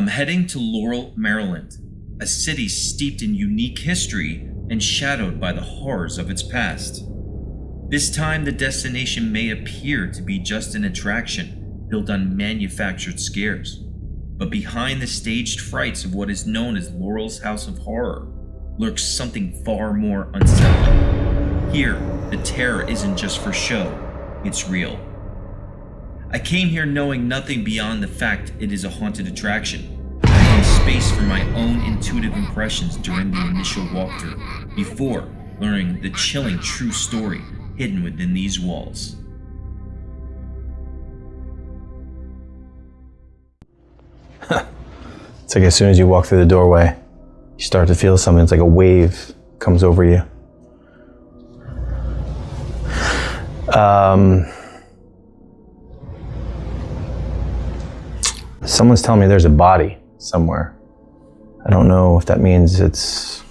I'm heading to Laurel, Maryland, a city steeped in unique history and shadowed by the horrors of its past. This time, the destination may appear to be just an attraction built on manufactured scares. But behind the staged frights of what is known as Laurel's House of Horror lurks something far more unsettling. Here, the terror isn't just for show, it's real. I came here knowing nothing beyond the fact it is a haunted attraction. I found space for my own intuitive impressions during the initial walkthrough, before learning the chilling true story hidden within these walls. It's like as soon as you walk through the doorway, you start to feel something. It's like a wave comes over you. Someone's telling me there's a body somewhere. I don't know if that means it's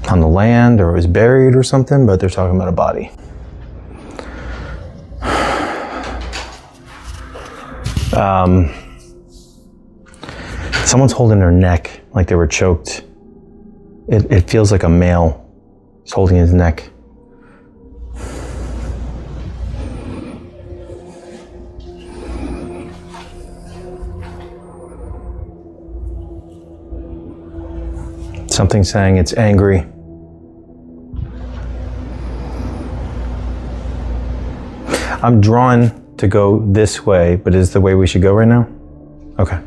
on the land or it was buried or something, but they're talking about a body. Someone's holding their neck like they were choked. It feels like a male is holding his neck. Something saying it's angry. I'm drawn to go this way, but is the way we should go right now? Okay.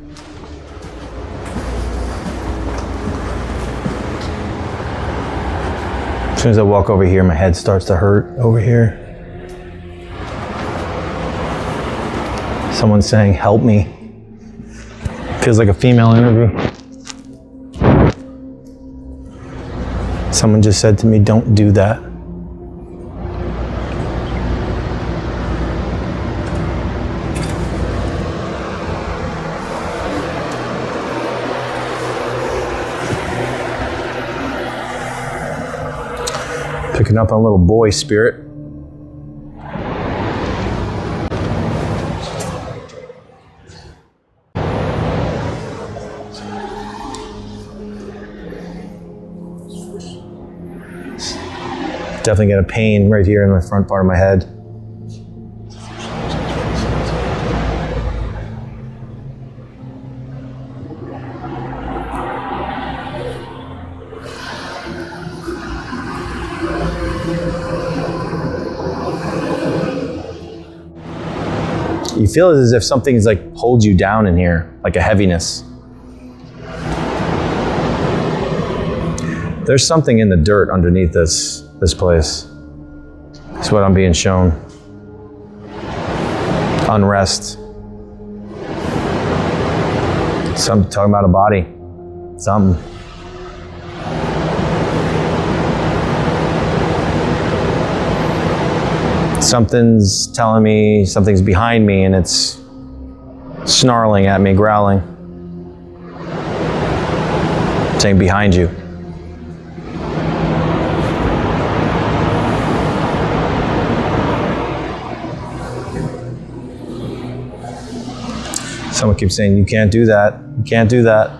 As soon as I walk over here, my head starts to hurt over here. Someone's saying, help me. Feels like a female interview. Someone just said to me, don't do that. Picking up on a little boy spirit. Definitely get a pain right here in the front part of my head. You feel as if something's like holds you down in here, like a heaviness. There's something in the dirt underneath this place. That's what I'm being shown. Unrest. Some talking about a body. Something. Something's telling me something's behind me and it's snarling at me, growling. Saying behind you. Someone keeps saying, you can't do that. You can't do that.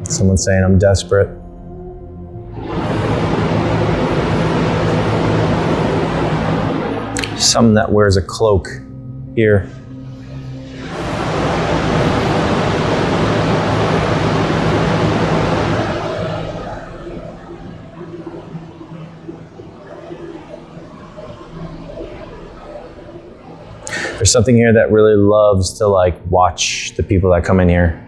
Someone's saying, I'm desperate. Someone that wears a cloak here. There's something here that really loves to like watch the people that come in here.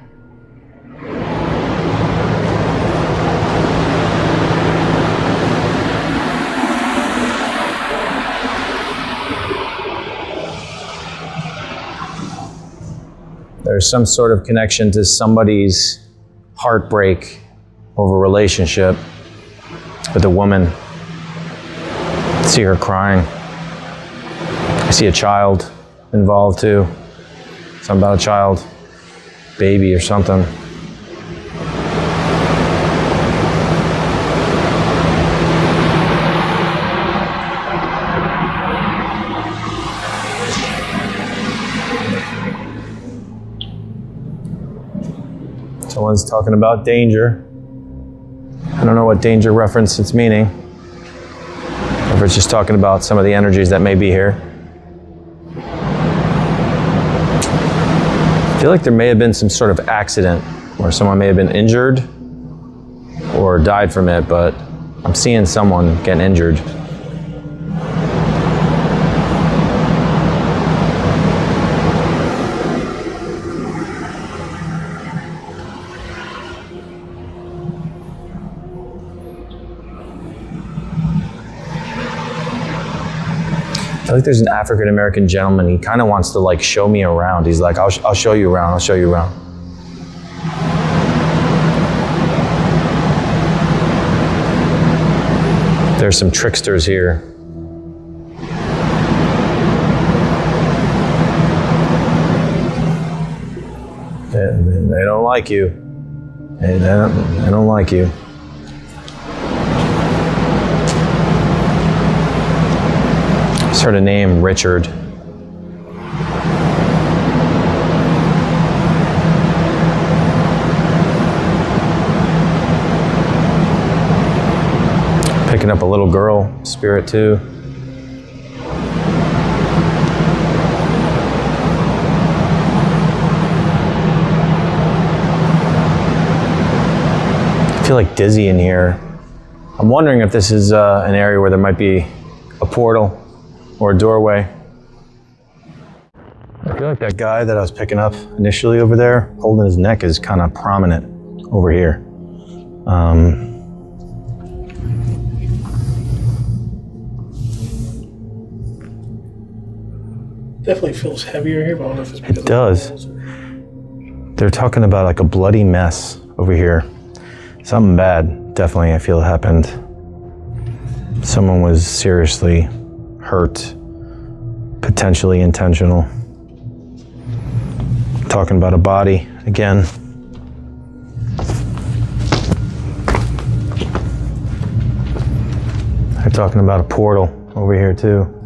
There's some sort of connection to somebody's heartbreak over a relationship with a woman. I see her crying. I see a child involved too. Something about a child, baby or something. one's talking about danger. I don't know what danger reference it's meaning. Or if it's just talking about some of the energies that may be here. I feel like there may have been some sort of accident where someone may have been injured or died from it, but I'm seeing someone getting injured. I feel like there's an African American gentleman. He kind of wants to like show me around. He's like, I'll show you around. I'll show you around. There's some tricksters here. They don't like you. They don't like you. Just heard a name, Richard. Picking up a little girl spirit too. I feel like dizzy in here. I'm wondering if this is an area where there might be a portal or a doorway. I feel like that guy that I was picking up initially over there, holding his neck, is kind of prominent over here. Definitely feels heavier here, but I don't know if it's because it does. They're talking about like a bloody mess over here. Something bad, definitely, I feel happened. Someone was seriously hurt, potentially intentional. Talking about a body again. They're talking about a portal over here too.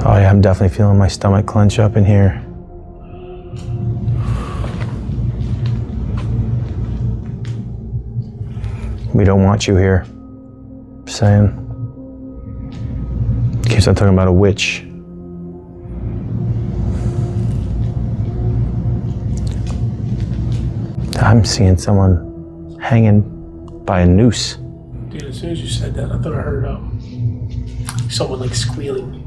Oh yeah, I'm definitely feeling my stomach clench up in here. We don't want you here. Saying. Keeps on talking about a witch. I'm seeing someone hanging by a noose. Dude, as soon as you said that, I thought I heard someone like squealing.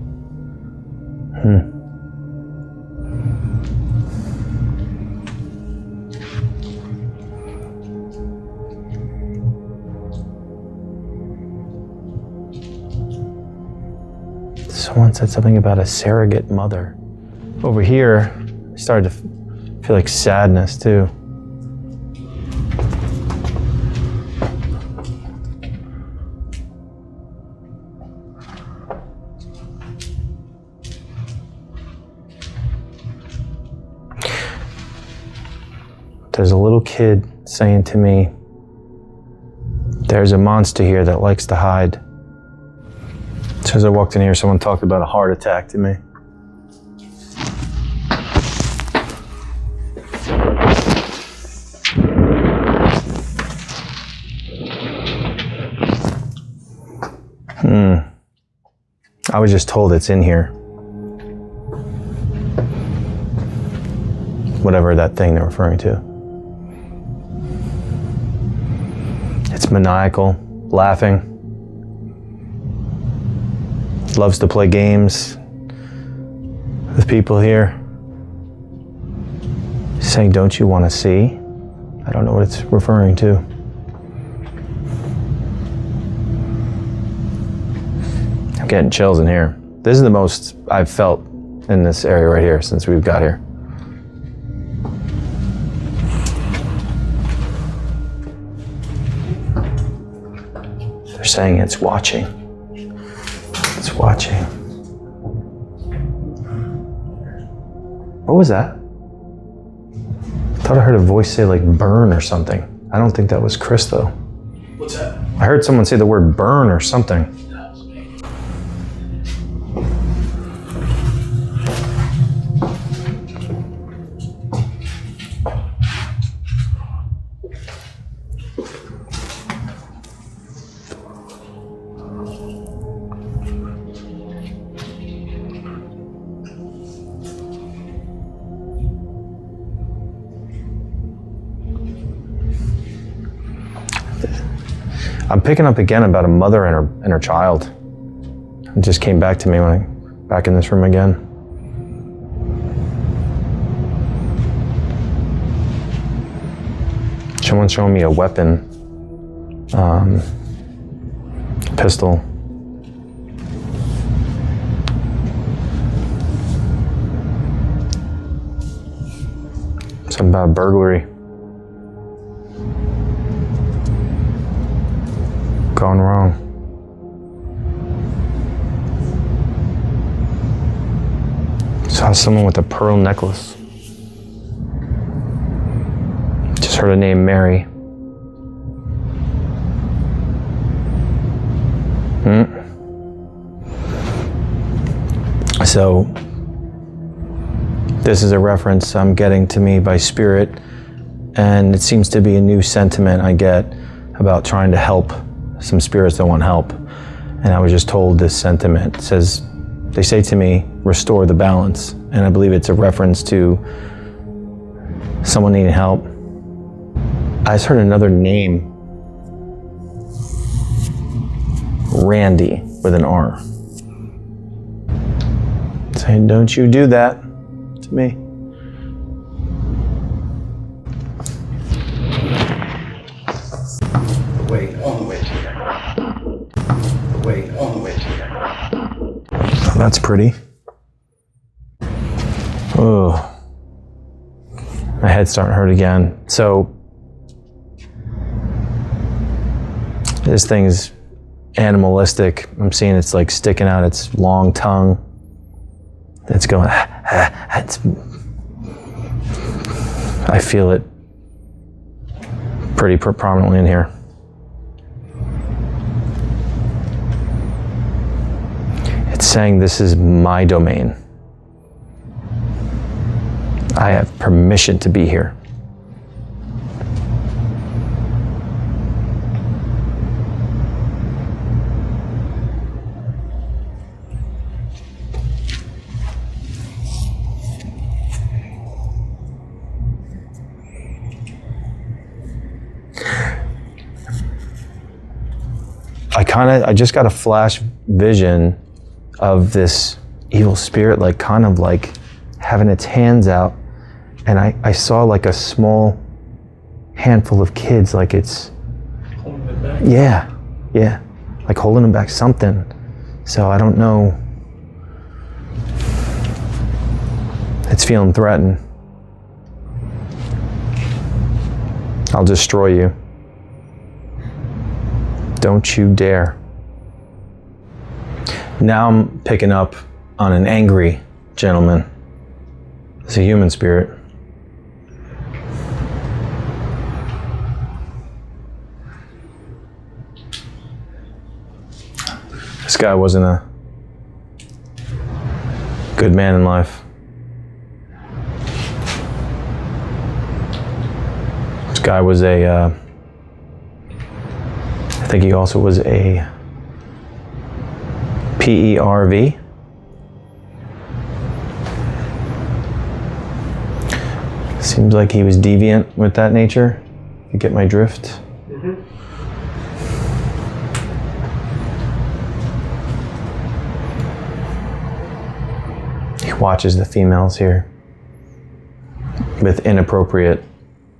Someone said something about a surrogate mother. Over here, I started to feel like sadness too. There's a little kid saying to me, there's a monster here that likes to hide. As soon as I walked in here, someone talked about a heart attack to me. I was just told it's in here. Whatever that thing they're referring to. It's maniacal, laughing. Loves to play games with people here. Saying, don't you want to see? I don't know what it's referring to. I'm getting chills in here. This is the most I've felt in this area right here since we've got here. They're saying it's watching. It's watching. What was that? I thought I heard a voice say like burn or something. I don't think that was Chris though. What's that? I heard someone say the word burn or something. I'm picking up again about a mother and her child. It just came back to me when I'm back in this room again. Someone's showing me a weapon, pistol. Something about burglary. Gone wrong. Saw someone with a pearl necklace. Just heard a name, Mary. So, this is a reference I'm getting to me by spirit, and it seems to be a new sentiment I get about trying to help some spirits that want help. And I was just told this sentiment. It says, they say to me, restore the balance. And I believe it's a reference to someone needing help. I just heard another name, Randy, with an R. Saying, don't you do that to me. Wait, on the way to you. Wait, on the way to you. Oh, that's pretty. Oh, my head's starting to hurt again. So, this thing's animalistic. I'm seeing it's like sticking out its long tongue. It's going, I feel it pretty prominently in here. It's saying this is my domain. I have permission to be here. I just got a flash vision of this evil spirit, like kind of like having its hands out, and I saw like a small handful of kids, like it's Holding it back. yeah, like holding them back, something. So I don't know. It's feeling threatened. I'll destroy you. Don't you dare. Now I'm picking up on an angry gentleman. It's a human spirit. This guy wasn't a good man in life. This guy was I think he also was a PERV. Seems like he was deviant with that nature. You get my drift? Mm-hmm. He watches the females here with inappropriate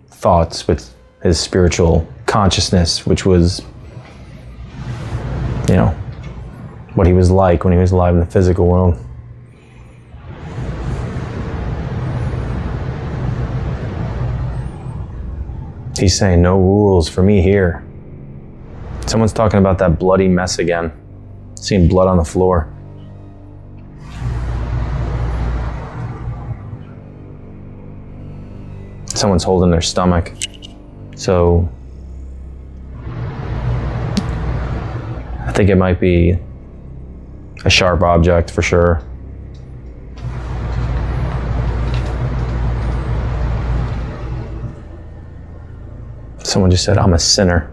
thoughts, with his spiritual consciousness, which was, you know, what he was like when he was alive in the physical world. He's saying, no rules for me here. Someone's talking about that bloody mess again. Seeing blood on the floor. Someone's holding their stomach. So, I think it might be a sharp object for sure. Someone just said, I'm a sinner.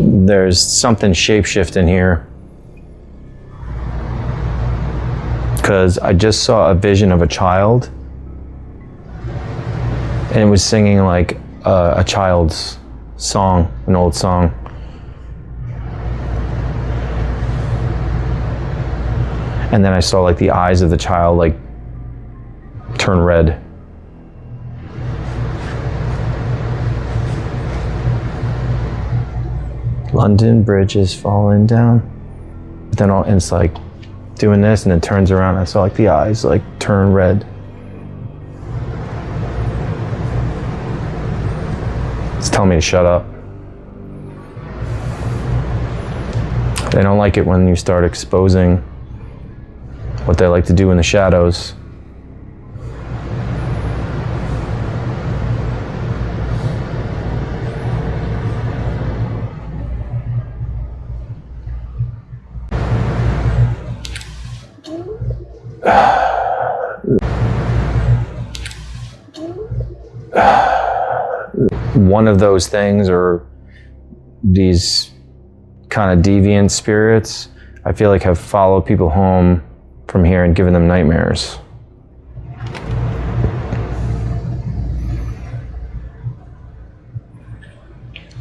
there's something shapeshifting here. Because I just saw a vision of a child, and it was singing like a child's song, an old song. And then I saw like the eyes of the child like turn red. London Bridge is falling down. But then it's like doing this, and it turns around. I saw like the eyes like turn red. It's telling me to shut up. They don't like it when you start exposing what they like to do in the shadows. One of those things, or these kind of deviant spirits, I feel like have followed people home from here and given them nightmares.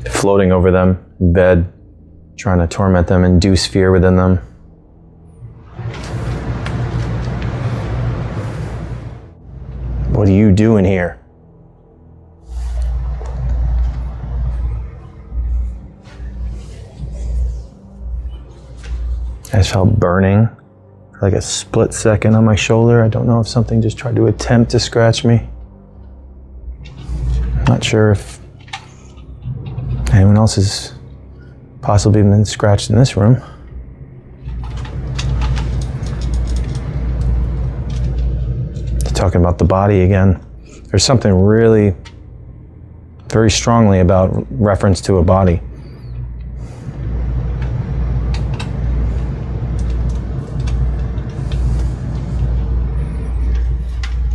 Floating over them in bed, trying to torment them, induce fear within them. What are you doing here? I just felt burning for like a split second on my shoulder. I don't know if something just tried to attempt to scratch me. Not sure if anyone else has possibly been scratched in this room. Talking about the body again. There's something really very strongly about reference to a body.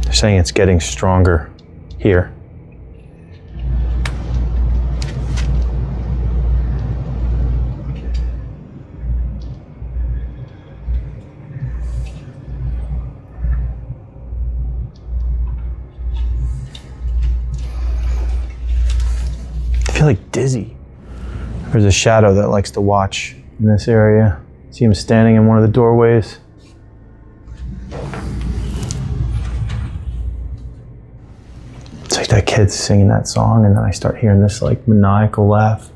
They're saying it's getting stronger here. I feel like dizzy. There's a shadow that likes to watch in this area. See him standing in one of the doorways. It's like that kid's singing that song, and then I start hearing this like maniacal laugh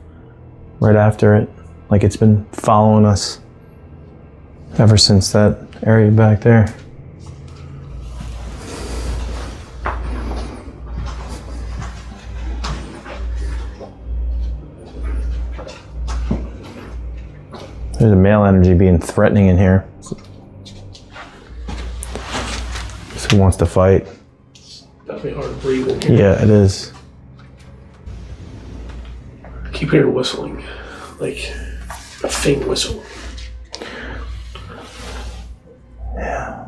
right after it. Like it's been following us ever since that area back there. There's a male energy being threatening in here. Who wants to fight? Definitely hard to breathe in here. Yeah, it is. I keep hearing whistling, like a faint whistle. Yeah.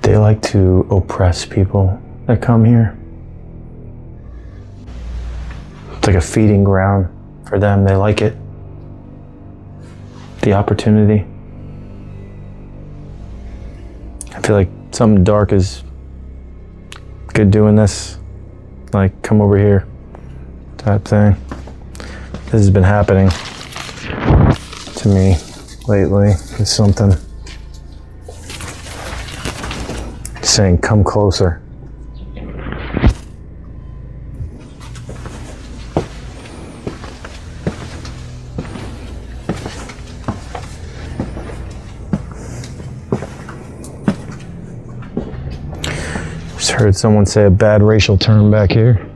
They like to oppress people that come here. It's like a feeding ground for them. They like it. The opportunity. I feel like something dark is good doing this. Like, come over here type thing. This has been happening to me lately. It's something saying, come closer. Just heard someone say a bad racial term back here.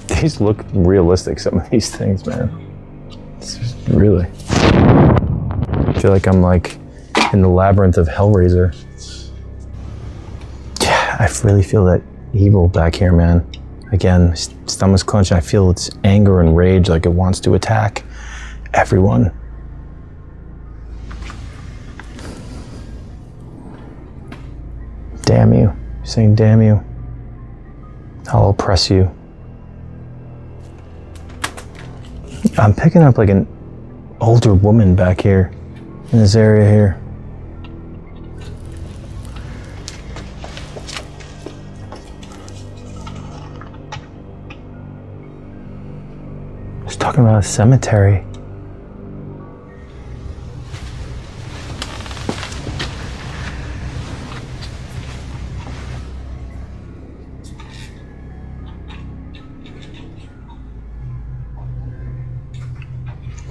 These look realistic, some of these things, man. It's just really. I feel like I'm like in the labyrinth of Hellraiser. Yeah, I really feel that evil back here, man. Again, my stomach's clenching. I feel its anger and rage, like it wants to attack everyone. saying, damn you. I'll oppress you. I'm picking up like an older woman back here in this area here. Just talking about a cemetery.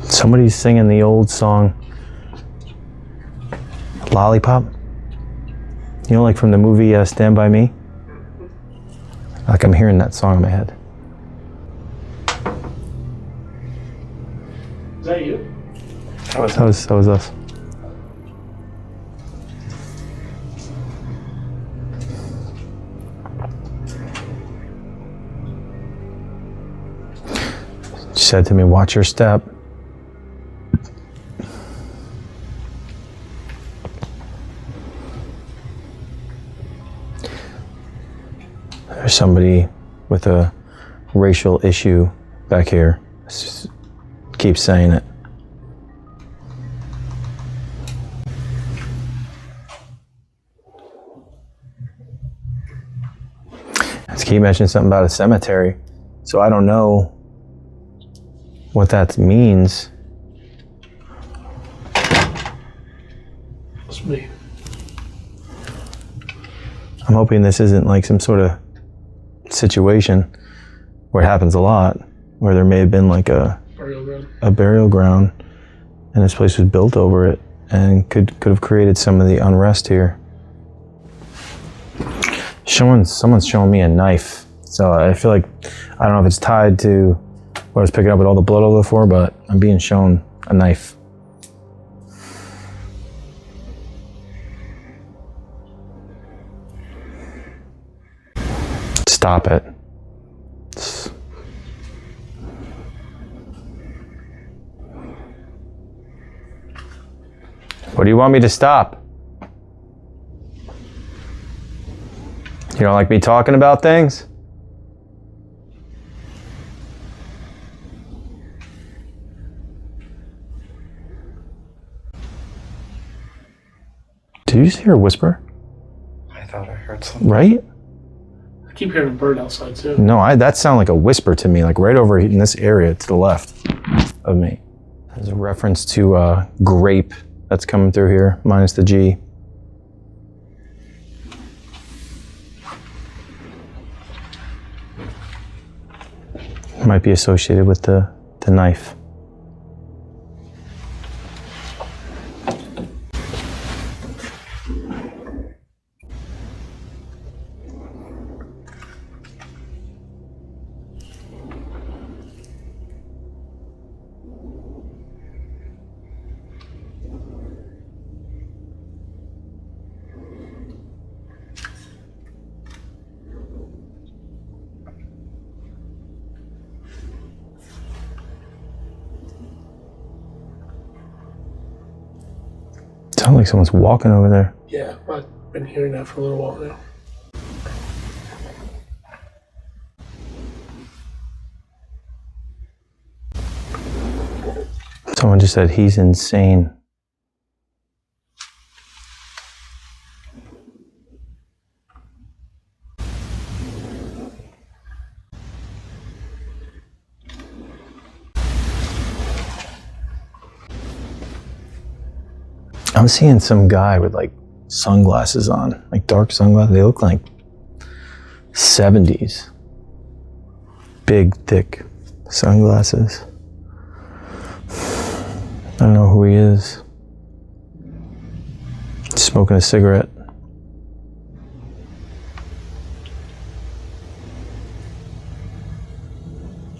Somebody's singing the old song, Lollipop. You know, like from the movie Stand By Me? Like I'm hearing that song in my head. Is that you? That was us. She said to me, watch your step. There's somebody with a racial issue back here. Keep saying it. Let's keep mentioning something about a cemetery. So I don't know what that means. It's me. I'm hoping this isn't like some sort of situation where it happens a lot, where there may have been like a burial ground and this place was built over it and could have created some of the unrest here. Someone's showing me a knife, so I feel like, I don't know if it's tied to what I was picking up with all the blood over before, but I'm being shown a knife. Stop it. What do you want me to stop? You don't like me talking about things? Did you just hear a whisper? I thought I heard something. Right? I keep hearing a bird outside too. No, that sounded like a whisper to me, like right over in this area to the left of me. There's a reference to grape that's coming through here, minus the G. Might be associated with the knife. Sounds like someone's walking over there. Yeah, I've been hearing that for a little while now. Someone just said he's insane. I'm seeing some guy with like sunglasses on, like dark sunglasses. They look like 70s. Big, thick sunglasses. I don't know who he is. Smoking a cigarette.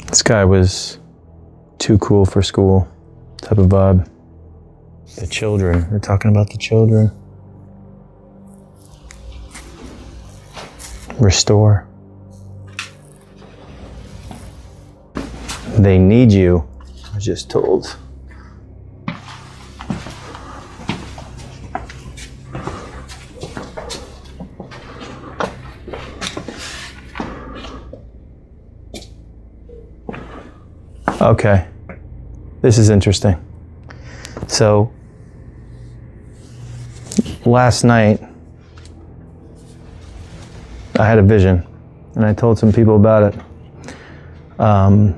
This guy was too cool for school type of vibe. The children. We're talking about the children. Restore. They need you, I was just told. Okay. This is interesting. So, last night, I had a vision, and I told some people about it. I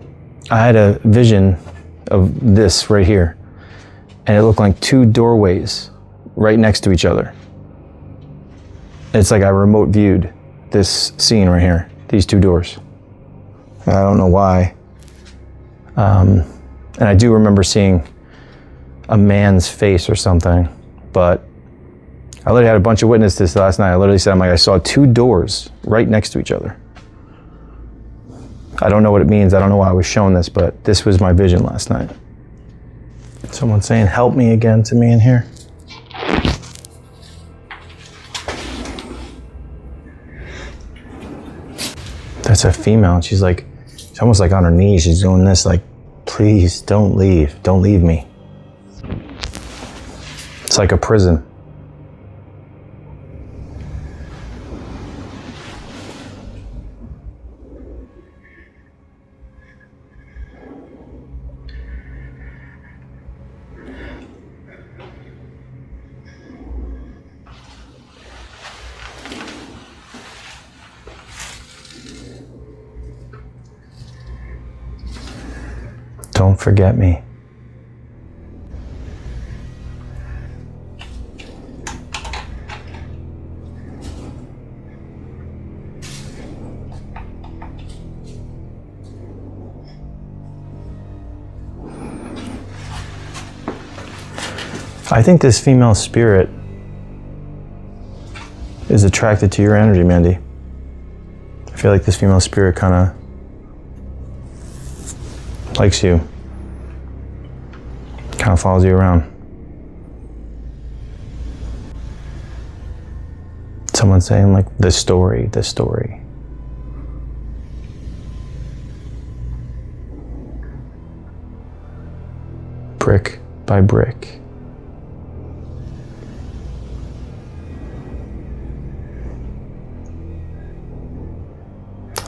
had a vision of this right here, and it looked like two doorways right next to each other. It's like I remote viewed this scene right here, these two doors. I don't know why. And I do remember seeing a man's face or something, but I literally had a bunch of witnesses last night. I literally said, I saw two doors right next to each other. I don't know what it means. I don't know why I was shown this, but this was my vision last night. Someone saying, help me again to me in here. That's a female, and she's almost like on her knees. She's doing this, like, please don't leave. Don't leave me. It's like a prison. Don't forget me. I think this female spirit is attracted to your energy, Mandy. I feel like this female spirit kind of likes you, kind of follows you around. Someone saying like, this story. Brick by brick.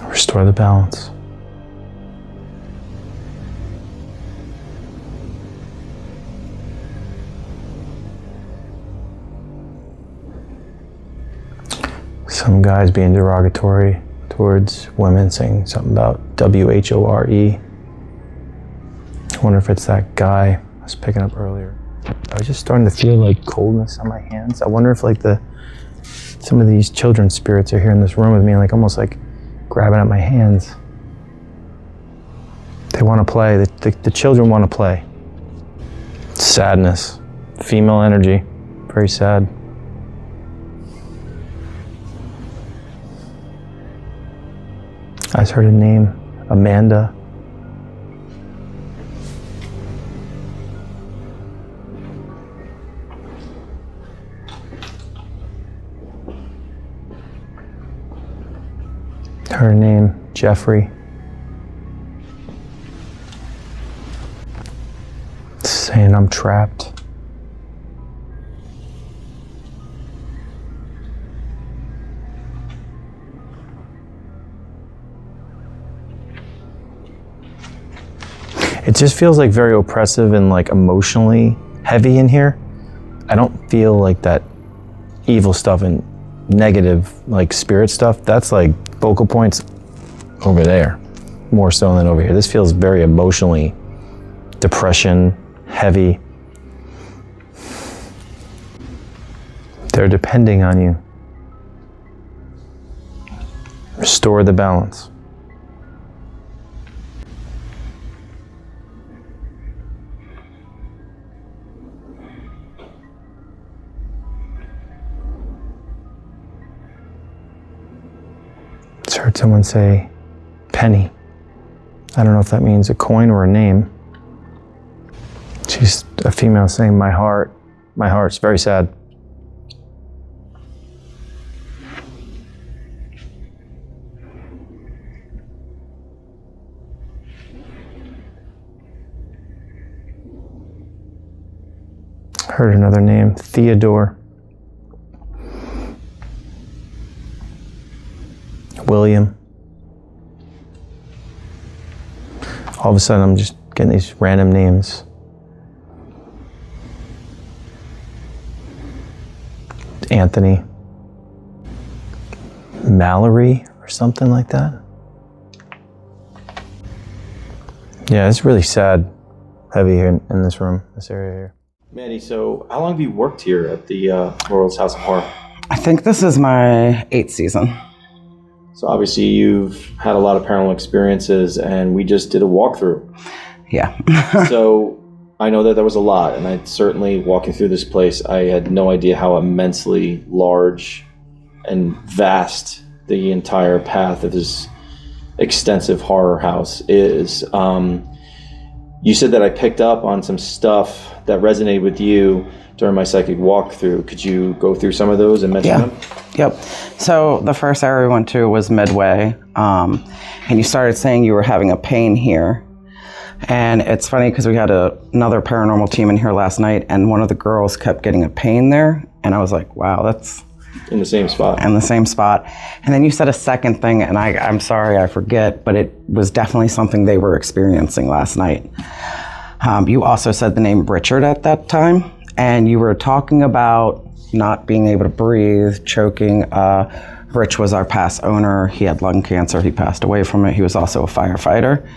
Restore the balance. Some guys being derogatory towards women, saying something about WHORE. I wonder if it's that guy I was picking up earlier. I was just starting to feel like coldness on my hands. I wonder if like some of these children spirits are here in this room with me, like almost like grabbing at my hands. They want to play. The children want to play. Sadness. Female energy. Very sad. I just heard a name, Amanda. Her name, Jeffrey. Saying I'm trapped. It just feels like very oppressive and like emotionally heavy in here. I don't feel like that evil stuff and negative like spirit stuff. That's like focal points over there, more so than over here. This feels very emotionally depression, heavy. They're depending on you. Restore the balance. Just heard someone say penny. I don't know if that means a coin or a name. She's a female saying my heart's very sad. Heard another name, Theodore. William. All of a sudden I'm just Getting these random names. Anthony. Mallory or something like that. Yeah, it's really sad, heavy here in this room, this area here. Maddie, so how long have you worked here at the Laurel's House of Horror? I think this is my 8th season. So obviously you've had a lot of paranormal experiences, and we just did a walkthrough. Yeah. So I know that there was a lot, and I certainly, walking through this place, I had no idea how immensely large and vast the entire path of this extensive horror house is. You said that I picked up on some stuff that resonated with you during my psychic walkthrough. Could you go through some of those and mention them? Yep. So the first area we went to was midway, and you started saying you were having a pain here. And it's funny because we had another paranormal team in here last night, and one of the girls kept getting a pain there, and I was like, wow, that's... In the same spot. In the same spot. And then you said a second thing, and I'm sorry, I forget, but it was definitely something they were experiencing last night. You also said the name Richard at that time, and you were talking about not being able to breathe, choking. Rich was our past owner. He had lung cancer. He passed away from it. He was also a firefighter.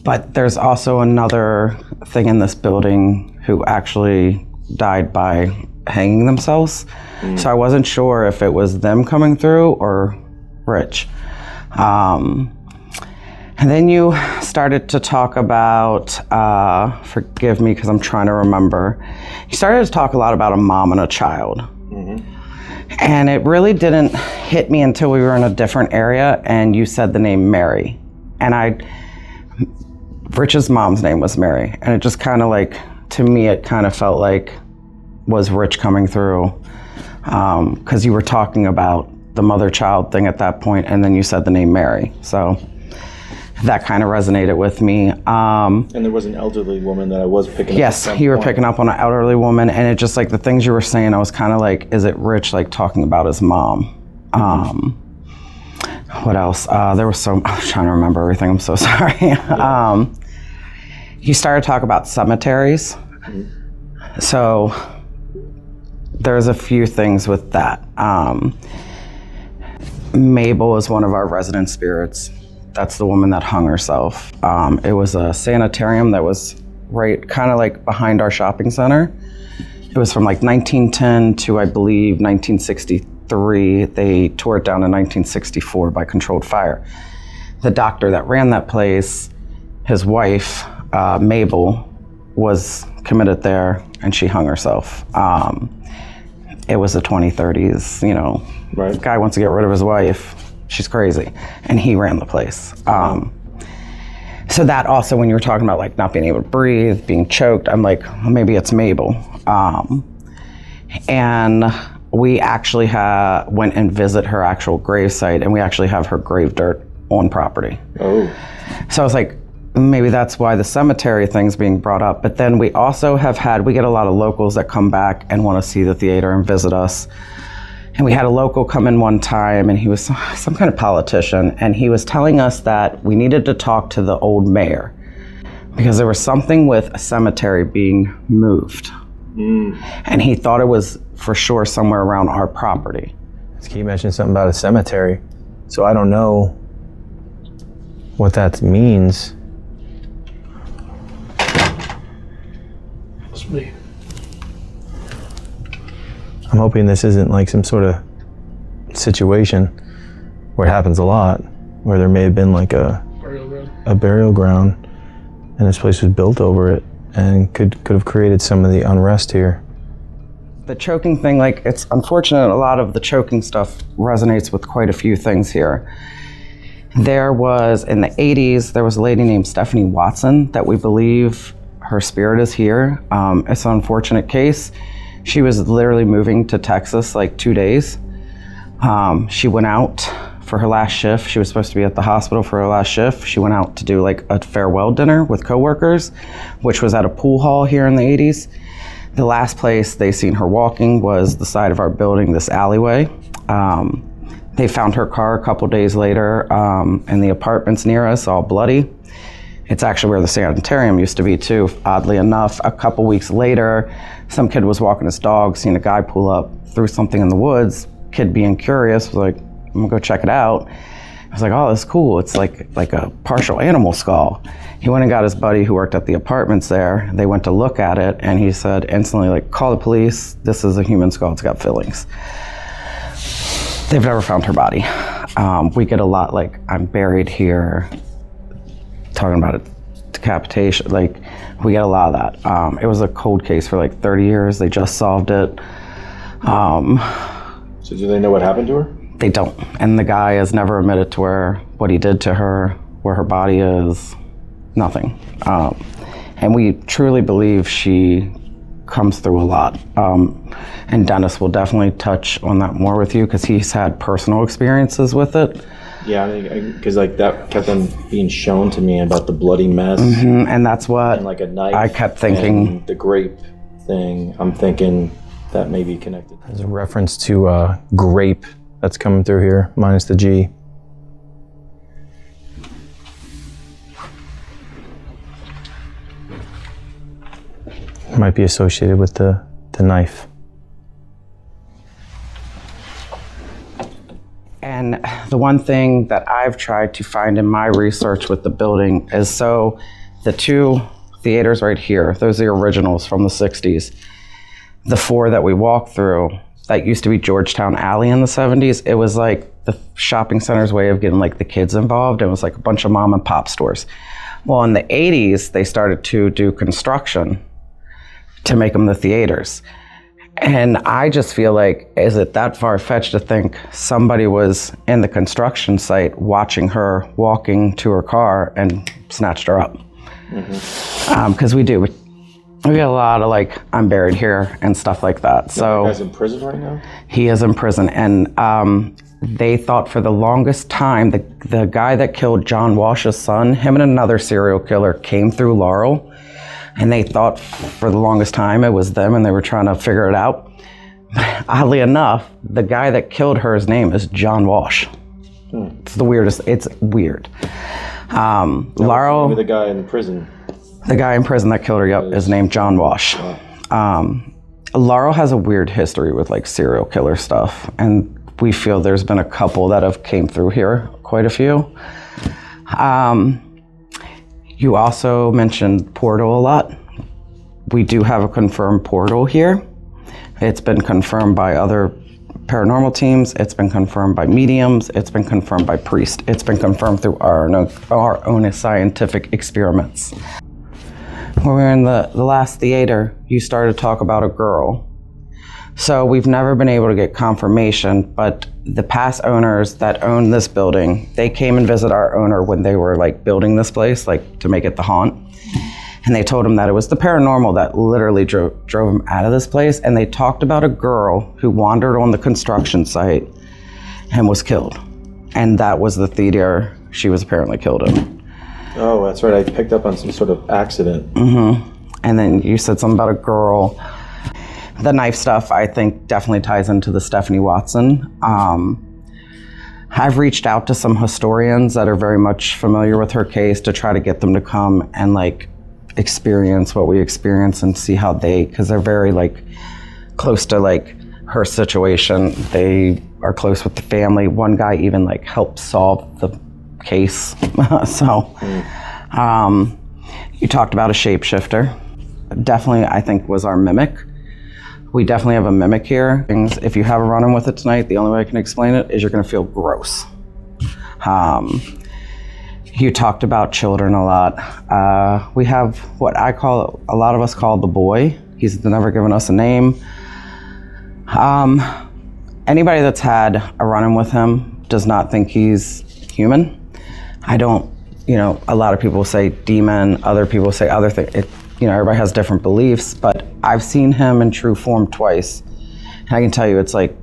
But there's also another thing in this building who actually died by hanging themselves. So I wasn't sure if it was them coming through or Rich. And then you started to talk about, forgive me because I'm trying to remember, you started to talk a lot about a mom and a child. And it really didn't hit me until we were in a different area and you said the name Mary. And Rich's mom's name was Mary. And it just kind of like, to me, it kind of felt like was Rich coming through. Because you were talking about the mother-child thing at that point, and then you said the name Mary. So that kind of resonated with me. And there was an elderly woman that I was picking up. Yes, you were picking up on an elderly woman, and it just like the things you were saying, I was kind of like, is it Rich like talking about his mom? What else? There was I was trying to remember everything. I'm so sorry. You started to talk about cemeteries. So there's a few things with that. Mabel is one of our resident spirits. That's the woman that hung herself. It was a sanitarium that was right kind of like behind our shopping center. It was from like 1910 to I believe 1963. They tore it down in 1964 by controlled fire. The doctor that ran that place, his wife, Mabel, was committed there and she hung herself. It was the 2030s, you know. Right. Guy wants to get rid of his wife. She's crazy. And he ran the place. So that also, when you were talking about like not being able to breathe, being choked, I'm like, well, maybe it's Mabel. And we actually went and visit her actual grave site, and we actually have her grave dirt on property. Oh. So I was like, maybe that's why the cemetery thing's being brought up. But then we also we get a lot of locals that come back and want to see the theater and visit us. And we had a local come in one time, and he was some kind of politician, and he was telling us that we needed to talk to the old mayor because there was something with a cemetery being moved. And he thought it was for sure somewhere around our property. He mentioned something about a cemetery. So I don't know what that means. That's me. I'm hoping this isn't like some sort of situation where it happens a lot, where there may have been like a burial ground and this place was built over it and could have created some of the unrest here. The choking thing, like, it's unfortunate, a lot of the choking stuff resonates with quite a few things here. There was, in the 80s, there was a lady named Stephanie Watson that we believe her spirit is here. It's an unfortunate case. She was literally moving to Texas like 2 days. She went out for her last shift. She was supposed to be at the hospital for her last shift. She went out to do like a farewell dinner with coworkers, which was at a pool hall here in the 80s. The last place they seen her walking was the side of our building, this alleyway. They found her car a couple days later in the apartments near us, all bloody. It's actually where the sanitarium used to be too, oddly enough. A couple weeks later, some kid was walking his dog, seen a guy pull up, threw something in the woods. Kid being curious was like, I'm gonna go check it out. I was like, oh, that's cool. It's like a partial animal skull. He went and got his buddy who worked at the apartments there. They went to look at it and he said instantly, like, call the police. This is a human skull, it's got fillings. They've never found her body. We get a lot like, I'm buried here, talking about it, decapitation. Like, we get a lot of that. It was a cold case for like 30 years. They just solved it. So do they know what happened to her? They don't. And the guy has never admitted to her what he did to her, where her body is, nothing. And we truly believe she comes through a lot. And Dennis will definitely touch on that more with you because he's had personal experiences with it. Yeah, because like that kept on being shown to me about the bloody mess. And that's what and like a knife. I kept thinking. And the grape thing, I'm thinking that may be connected. There's a reference to grape that's coming through here, minus the G. Might be associated with the knife. And the one thing that I've tried to find in my research with the building is, so the two theaters right here, those are the originals from the 60s. The four that we walked through, that used to be Georgetown Alley in the 70s. It was like the shopping center's way of getting like the kids involved. It was like a bunch of mom and pop stores. Well, in the 80s, they started to do construction to make them the theaters. And I just feel like, is it that far-fetched to think somebody was in the construction site watching her walking to her car and snatched her up? Because we get a lot of like, I'm buried here and stuff like that. So That guy's in prison right now? he is in prison. And they thought for the longest time, the guy that killed John Walsh's son, him and another serial killer came through Laurel. And they thought for the longest time it was them and they were trying to figure it out. Oddly enough, the guy that killed her, his name is John Walsh. It's the weirdest, it's weird. Laurel, The guy in prison. the guy in prison that killed her, is named John Walsh. Laurel has a weird history with like serial killer stuff. And we feel there's been a couple that have came through here, quite a few. You also mentioned portal a lot. We do have a confirmed portal here. It's been confirmed by other paranormal teams. It's been confirmed by mediums. It's been confirmed by priests. It's been confirmed through our own scientific experiments. When we were in the last theater, you started to talk about a girl. So we've never been able to get confirmation, but the past owners that own this building, they came and visit our owner when they were like building this place, like to make it the haunt. And they told him that it was the paranormal that literally drove him out of this place. And they talked about a girl who wandered on the construction site and was killed. And that was the theater she was apparently killed in. Oh, that's right. I picked up on some sort of accident. And then you said something about a girl. The knife stuff, I think, definitely ties into the Stephanie Watson. I've reached out to some historians that are very much familiar with her case to try to get them to come and like experience what we experience and see how because they're very like close to like her situation. They are close with the family. One guy even like helped solve the case. You talked about a shapeshifter. Definitely, I think, was our mimic. We definitely have a mimic here. If you have a run-in with it tonight, the only way I can explain it is you're gonna feel gross. You talked about children a lot. We have what a lot of us call the boy. He's never given us a name. Anybody that's had a run-in with him does not think he's human. I don't, a lot of people say demon, other people say other things. Everybody has different beliefs, but I've seen him in true form twice. And I can tell you, it's like,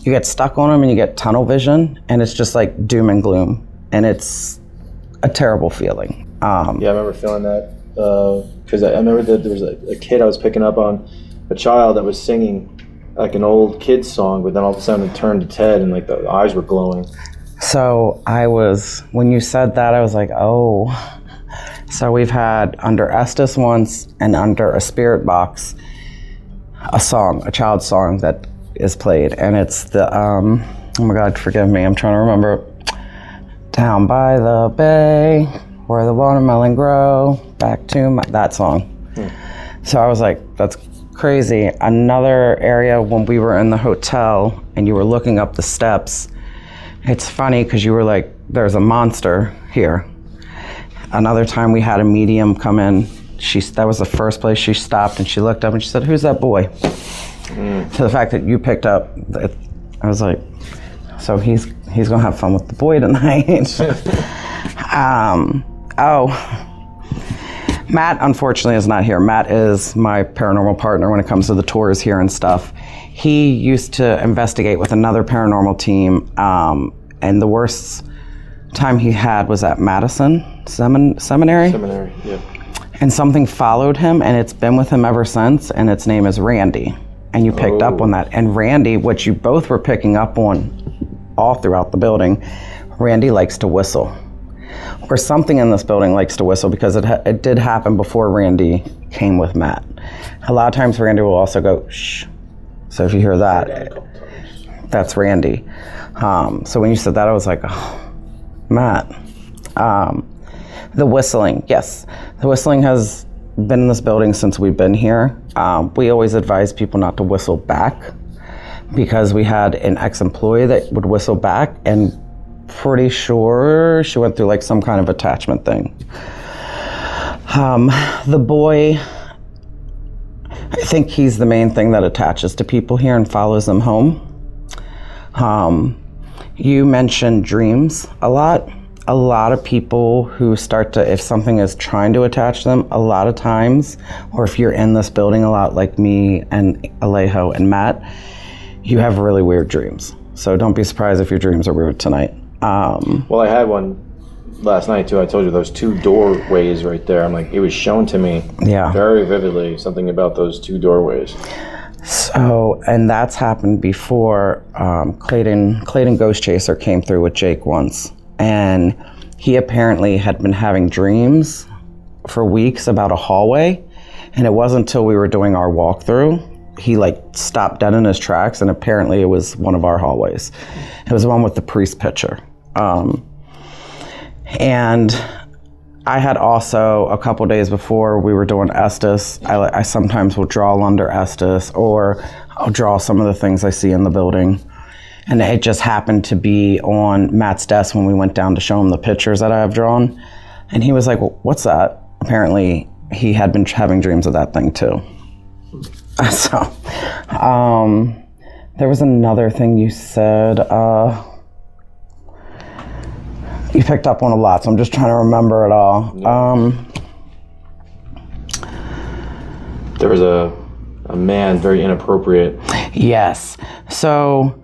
you get stuck on him and you get tunnel vision, and it's just like doom and gloom. And it's a terrible feeling. Yeah, I remember feeling that, because I remember that there was a kid I was picking up on, a child that was singing like an old kid's song, but then all of a sudden it turned to Ted and like the eyes were glowing. So when you said that, I was like, oh. So we've had under Estes once and under a spirit box, a child's song that is played. And it's the, oh my God, forgive me, I'm trying to remember. Down by the bay, where the watermelon grow, back to that song. So I was like, that's crazy. Another area when we were in the hotel and you were looking up the steps, it's funny because you were like, there's a monster here. Another time we had a medium come in, that was the first place she stopped and she looked up and she said, who's that boy? So the fact that you picked up, I was like, so he's gonna have fun with the boy tonight. Matt unfortunately is not here. Matt is my paranormal partner when it comes to the tours here and stuff. He used to investigate with another paranormal team, and the worst time he had was at Madison Seminary. Seminary, yeah. And something followed him, and it's been with him ever since, and its name is Randy. And you picked up on that. And Randy, what you both were picking up on all throughout the building, Randy likes to whistle. Or something in this building likes to whistle, because it did happen before Randy came with Matt. A lot of times Randy will also go, shh. So if you hear that, that's Randy. So when you said that, I was like, oh, Matt. The whistling, yes. The whistling has been in this building since we've been here. We always advise people not to whistle back, because we had an ex-employee that would whistle back, and pretty sure she went through like some kind of attachment thing. The boy, I think he's the main thing that attaches to people here and follows them home. You mentioned dreams a lot. A lot of people who start to, if something is trying to attach them, a lot of times, or if you're in this building a lot like me and Alejo and Matt, you have really weird dreams. So don't be surprised if your dreams are weird tonight. Well, I had one last night too. I told you those two doorways right there. I'm like, it was shown to me very vividly, something about those two doorways. So, and that's happened before. Clayton Ghost Chaser came through with Jake once, and he apparently had been having dreams for weeks about a hallway, and it wasn't until we were doing our walkthrough he like stopped dead in his tracks, and apparently it was one of our hallways. It was the one with the priest picture. And I had also, a couple days before we were doing Estes, I sometimes will draw under Estes, or I'll draw some of the things I see in the building. And it just happened to be on Matt's desk when we went down to show him the pictures that I have drawn. And he was like, well, what's that? Apparently he had been having dreams of that thing too. So, there was another thing you said, you picked up on a lot, so I'm just trying to remember it all. There was a man, very inappropriate. Yes. So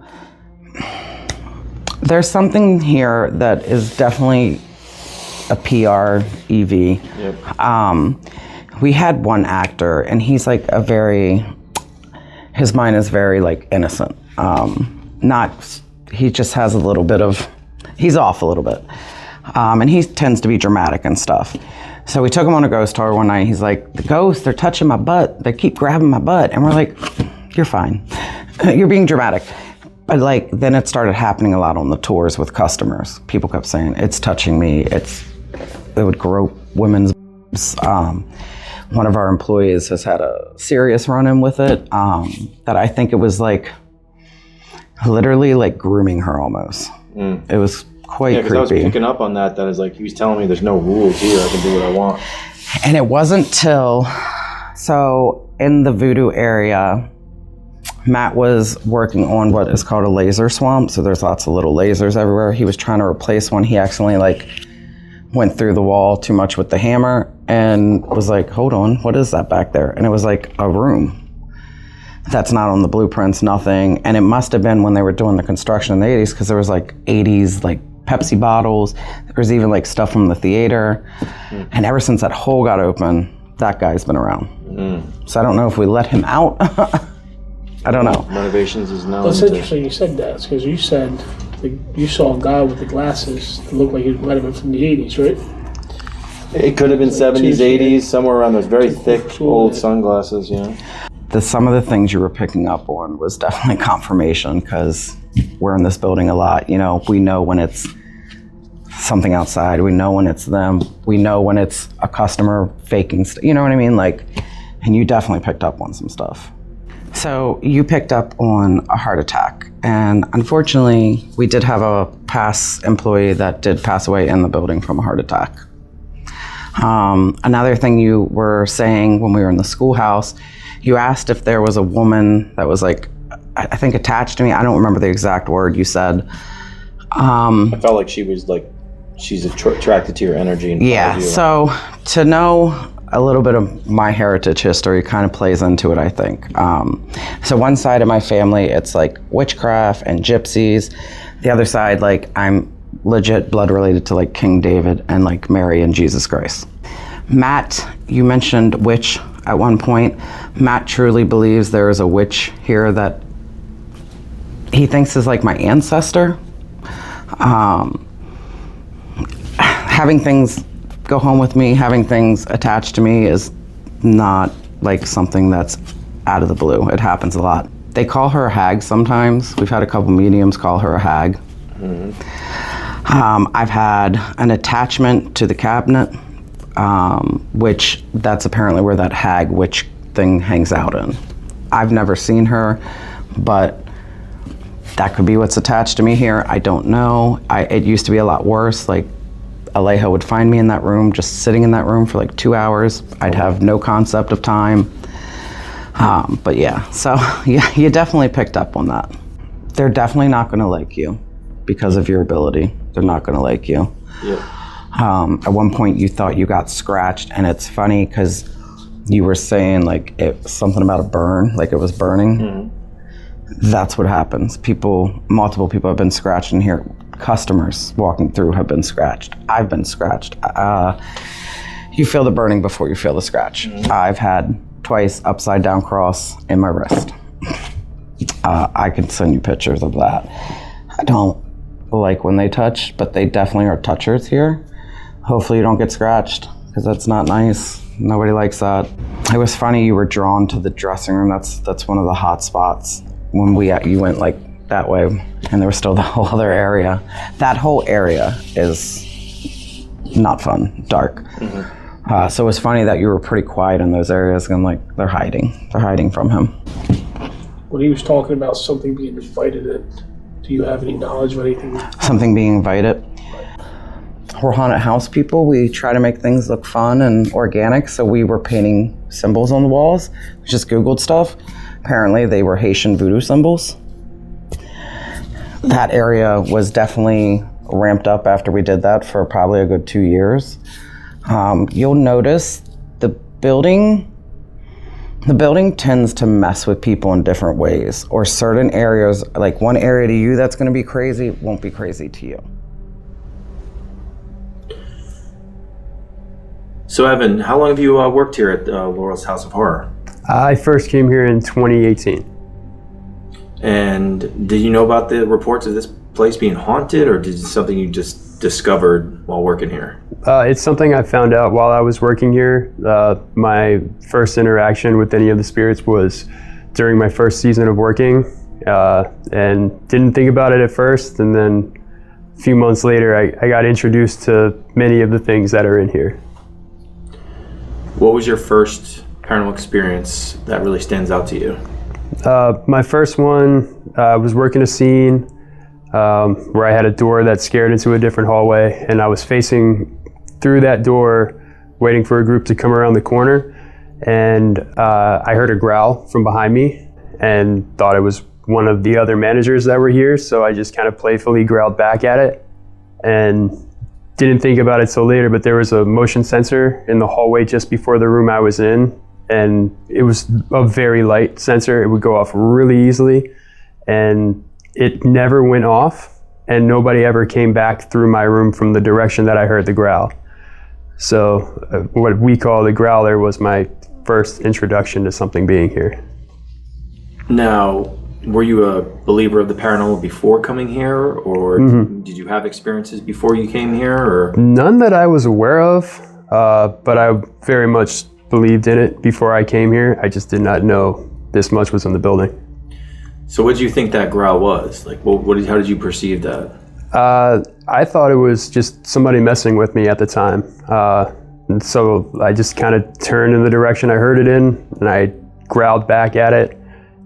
there's something here that is definitely a PR EV. Yep. We had one actor, and he's like his mind is very like innocent. He just has a little bit of, he's off a little bit. And he tends to be dramatic and stuff. So we took him on a ghost tour one night. He's like, the ghosts, they're touching my butt. They keep grabbing my butt. And we're like, you're fine. You're being dramatic. But like, then it started happening a lot on the tours with customers. People kept saying, it's touching me. It would grope women's one of our employees has had a serious run-in with it, that I think it was like literally like grooming her almost. It was quite creepy. Because I was picking up on that is like, he was telling me there's no rules here, I can do what I want. And it wasn't till, so in the voodoo area, Matt was working on what is called a laser swamp. So there's lots of little lasers everywhere. He was trying to replace one. He accidentally like went through the wall too much with the hammer and was like, hold on, what is that back there? And it was like a room that's not on the blueprints, nothing. And it must have been when they were doing the construction in the 80s, because there was like 80s like Pepsi bottles. There was even like stuff from the theater. And ever since that hole got open, that guy's been around. So I don't know if we let him out. I don't know. Renovations is known. Well, it's interesting you said that, because you said you saw a guy with the glasses that looked like he might have been from the 80s, right? It could have been 70s, 80s, somewhere around those very thick old sunglasses, Some of the things you were picking up on was definitely confirmation, because we're in this building a lot. You know, we know when it's something outside. We know when it's them. We know when it's a customer faking you know what I mean? Like, and you definitely picked up on some stuff. So you picked up on a heart attack. And unfortunately, we did have a past employee that did pass away in the building from a heart attack. Another thing you were saying when we were in the schoolhouse, you asked if there was a woman that was like, I think attached to me. I don't remember the exact word you said. I felt like she was like, she's attracted to your energy. And yeah, so to know a little bit of my heritage history kind of plays into it, I think. So one side of my family, it's like witchcraft and gypsies. The other side, like I'm legit blood related to like King David and like Mary and Jesus Christ. Matt, you mentioned witch at one point. Matt truly believes there is a witch here that he thinks is like my ancestor. Having things go home with me, having things attached to me is not like something that's out of the blue. It happens a lot. They call her a hag sometimes. We've had a couple mediums call her a hag. I've had an attachment to the cabinet, which that's apparently where that hag witch thing hangs out in. I've never seen her, but that could be what's attached to me here. I don't know. It used to be a lot worse. Like Alejo would find me in that room, just sitting in that room for like 2 hours. I'd have no concept of time. But yeah, so yeah, you definitely picked up on that. They're definitely not gonna like you because of your ability. They're not gonna like you. Yeah. At one point you thought you got scratched, and it's funny because you were saying like something about a burn, like it was burning. That's what happens. Multiple people have been scratched in here. Customers walking through have been scratched. I've been scratched. You feel the burning before you feel the scratch. I've had twice upside down cross in my wrist. I can send you pictures of that. I don't like when they touch, but they definitely are touchers here. Hopefully you don't get scratched, because that's not nice. Nobody likes that. It was funny you were drawn to the dressing room. That's one of the hot spots. When you went like that way, and there was still the whole other area. That whole area is not fun, dark. So it was funny that you were pretty quiet in those areas, and like they're hiding from him. When he was talking about something being invited in, do you have any knowledge of anything? Something being invited. We're haunted house people. We try to make things look fun and organic, so we were painting symbols on the walls. We just Googled stuff. Apparently they were Haitian voodoo symbols. That area was definitely ramped up after we did that for probably a good 2 years. You'll notice the building tends to mess with people in different ways, or certain areas, like one area to you that's gonna be crazy won't be crazy to you. So Evan, how long have you worked here at Laurel's House of Horror? I first came here in 2018. And did you know about the reports of this place being haunted, or is it something you just discovered while working here? It's something I found out while I was working here. My first interaction with any of the spirits was during my first season of working, and didn't think about it at first. And then a few months later, I got introduced to many of the things that are in here. What was your first paranormal experience that really stands out to you? My first one was working a scene where I had a door that scared into a different hallway, and I was facing through that door waiting for a group to come around the corner, and I heard a growl from behind me and thought it was one of the other managers that were here, so I just kind of playfully growled back at it and didn't think about it till later, but there was a motion sensor in the hallway just before the room I was in, and it was a very light sensor. It would go off really easily, and it never went off, and nobody ever came back through my room from the direction that I heard the growl. So what we call the growler was my first introduction to something being here. Now, were you a believer of the paranormal before coming here, or did you have experiences before you came here? Or None that I was aware of. but I very much believed in it before I came here. I just did not know this much was in the building. So what did you think that growl was? Like, how did you perceive that? I thought it was just somebody messing with me at the time. And so I just kind of turned in the direction I heard it in, and I growled back at it.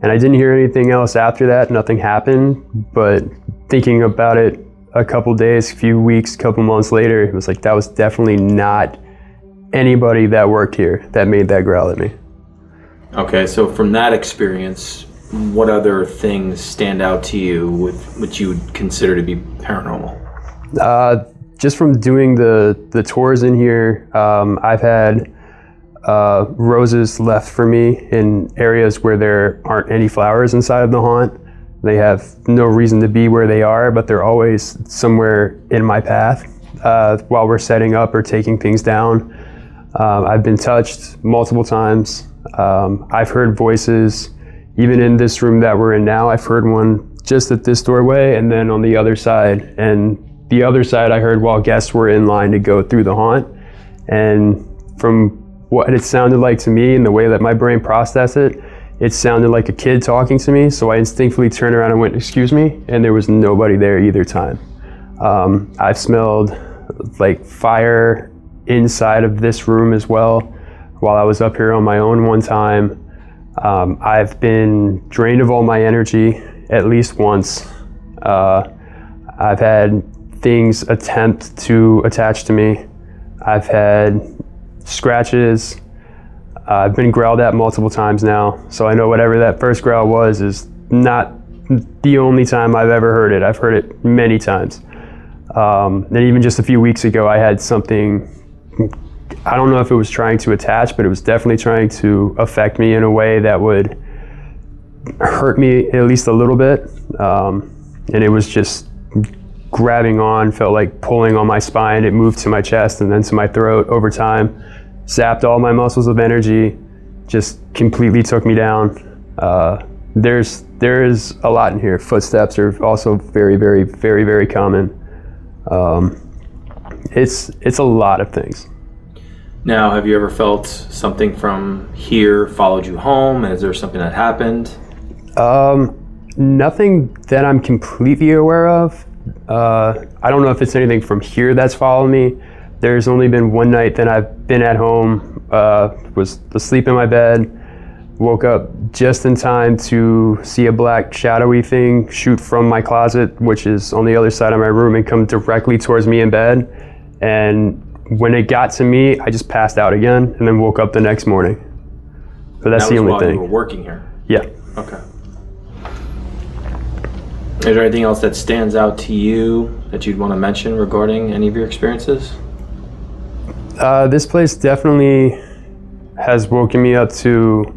And I didn't hear anything else after that. Nothing happened. But thinking about it a couple days, few weeks, couple months later, it was like that was definitely not anybody that worked here that made that growl at me. Okay, so from that experience, what other things stand out to you with which you would consider to be paranormal? Just from doing the tours in here, I've had roses left for me in areas where there aren't any flowers inside of the haunt. They have no reason to be where they are, but they're always somewhere in my path while we're setting up or taking things down. I've been touched multiple times. I've heard voices, even in this room that we're in now. I've heard one just at this doorway and then on the other side. And the other side I heard while guests were in line to go through the haunt. And from what it sounded like to me and the way that my brain processed it, it sounded like a kid talking to me. So I instinctively turned around and went, "Excuse me," and there was nobody there either time. I've smelled like fire inside of this room as well while I was up here on my own one time. I've been drained of all my energy at least once. I've had things attempt to attach to me. I've had scratches. I've been growled at multiple times now, so I know whatever that first growl was is not the only time I've ever heard it. I've heard it many times. And even just a few weeks ago, I had something, I don't know if it was trying to attach, but it was definitely trying to affect me in a way that would hurt me at least a little bit. And it was just grabbing on, felt like pulling on my spine. It moved to my chest and then to my throat over time, zapped all my muscles of energy, just completely took me down. There is a lot in here. Footsteps are also very, very, very, very common. It's a lot of things. Now, have you ever felt something from here followed you home? Is there something that happened? Nothing that I'm completely aware of. I don't know if it's anything from here that's followed me. There's only been one night that I've been at home, was asleep in my bed, woke up just in time to see a black shadowy thing shoot from my closet, which is on the other side of my room, and come directly towards me in bed. And when it got to me, I just passed out again and then woke up the next morning. But that's the only while thing. You were working here? Yeah. Okay. Is there anything else that stands out to you that you'd want to mention regarding any of your experiences? This place definitely has woken me up to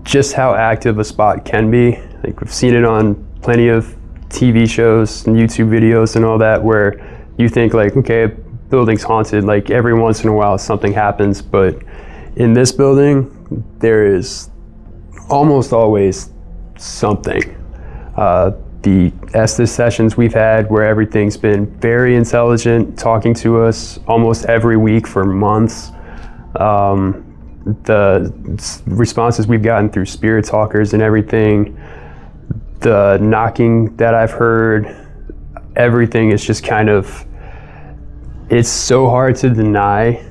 just how active a spot can be. Like, we've seen it on plenty of TV shows and YouTube videos and all that, where you think like, okay, a building's haunted, like every once in a while something happens, but in this building there is almost always something. The Estes sessions we've had where everything's been very intelligent, talking to us almost every week for months. The responses we've gotten through spirit talkers and everything, the knocking that I've heard, everything is just kind of, it's so hard to deny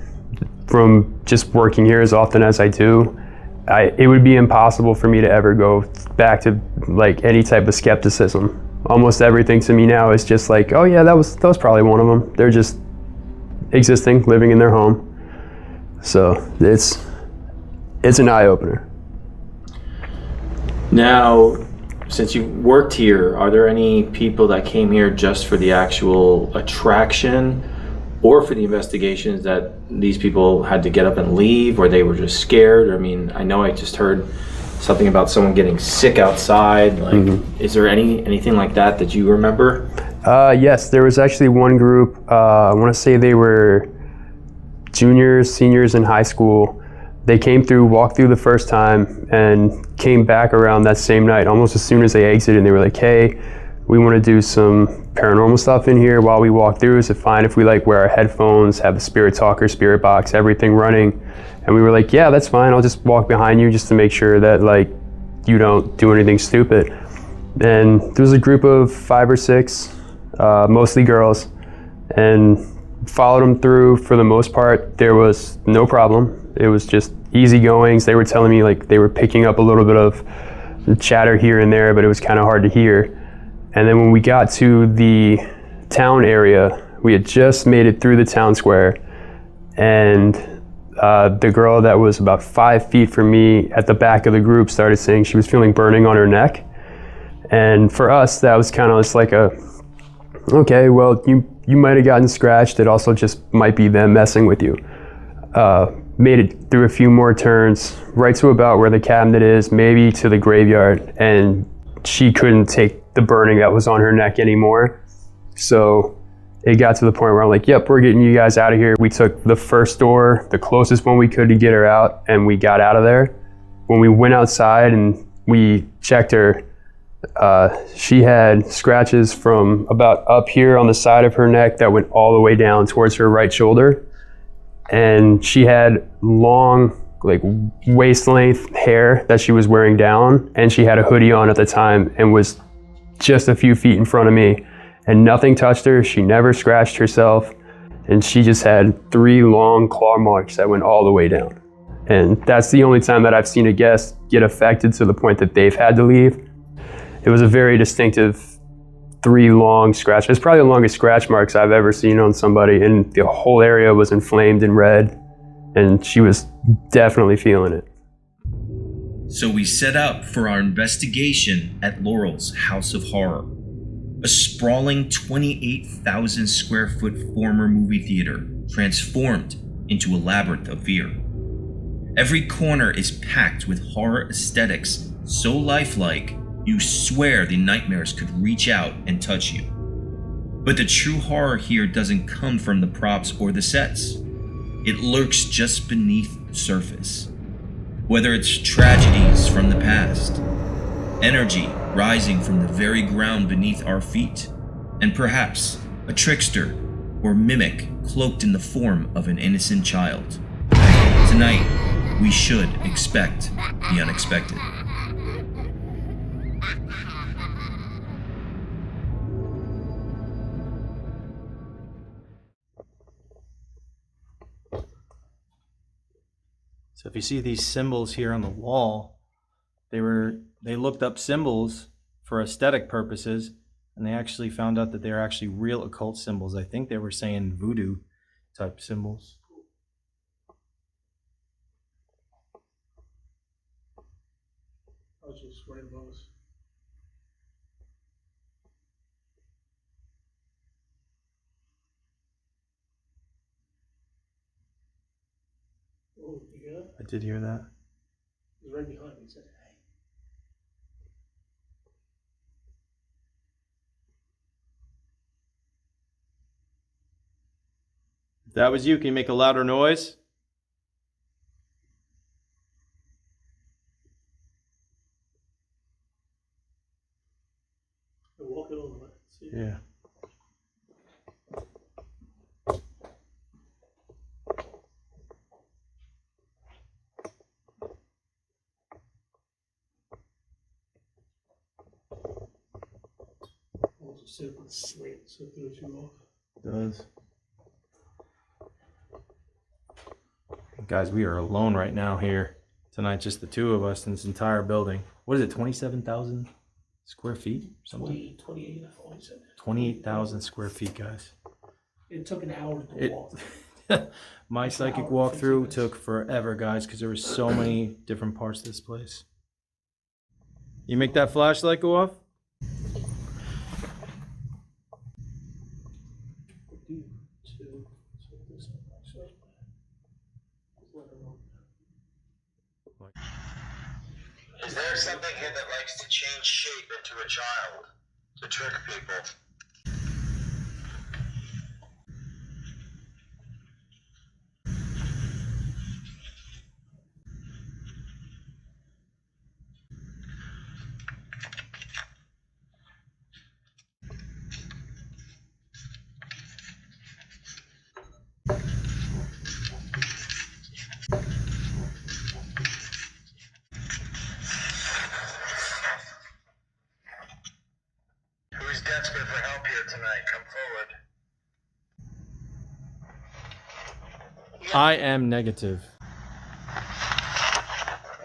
from just working here as often as I do. It would be impossible for me to ever go back to like any type of skepticism. Almost everything to me now is just like, oh yeah, that was probably one of them. They're just existing, living in their home. So it's an eye-opener. Now, since you worked here, are there any people that came here just for the actual attraction or for the investigations that these people had to get up and leave, or they were just scared? I mean, I know I just heard something about someone getting sick outside. Like, is there anything like that that you remember? Yes, there was actually one group, I want to say they were juniors, seniors in high school. They came through, walked through the first time, and came back around that same night, almost as soon as they exited, and they were like, hey, we want to do some paranormal stuff in here while we walk through. Is it fine if we like wear our headphones, have the spirit talker, spirit box, everything running? And we were like, yeah, that's fine. I'll just walk behind you just to make sure that like you don't do anything stupid. And there was a group of 5 or 6, mostly girls, and followed them through. For the most part, there was no problem. It was just easy goings. They were telling me like they were picking up a little bit of chatter here and there, but it was kind of hard to hear. And then when we got to the town area, we had just made it through the town square, and the girl that was about 5 feet from me at the back of the group started saying she was feeling burning on her neck. And for us, that was kind of just like okay, well, you might have gotten scratched. It also just might be them messing with you. Made it through a few more turns, right to about where the cabinet is, maybe to the graveyard, and she couldn't take the burning that was on her neck anymore. So it got to the point where I'm like, yep, we're getting you guys out of here. We took the first door, the closest one we could to get her out, and we got out of there. When we went outside and we checked her, she had scratches from about up here on the side of her neck that went all the way down towards her right shoulder. And she had long, like waist length hair that she was wearing down, and she had a hoodie on at the time and was just a few feet in front of me, and nothing touched her. She never scratched herself, and she just had 3 long claw marks that went all the way down. And that's the only time that I've seen a guest get affected to the point that they've had to leave. It was a very distinctive 3 long scratches. It's probably the longest scratch marks I've ever seen on somebody, and the whole area was inflamed and red, and she was definitely feeling it. So we set out for our investigation at Laurel's House of Horror, a sprawling 28,000 square foot former movie theater transformed into a labyrinth of fear. Every corner is packed with horror aesthetics so lifelike you swear the nightmares could reach out and touch you. But the true horror here doesn't come from the props or the sets. It lurks just beneath the surface. Whether it's tragedies from the past, energy rising from the very ground beneath our feet, and perhaps a trickster or mimic cloaked in the form of an innocent child. Tonight, we should expect the unexpected. So if you see these symbols here on the wall, they looked up symbols for aesthetic purposes, and they actually found out that they're actually real occult symbols. I think they were saying voodoo type symbols. I was just right above us. Oh, you hear that? I did hear that. He was right behind me. He said, hey. If that was you, can you make a louder noise? They're walking over. See? Yeah. Also sit with a slant so it throws you off. It does. Guys, we are alone right now here tonight, just the two of us in this entire building. What is it, 27,000 square feet or something? 28, I thought he said. 28,000 square feet, guys. It took an hour to walk. My psychic walkthrough took forever, guys, because there were so many different parts of this place. You make that flashlight go off? Is there something here that likes to change shape into a child to trick people? I am negative.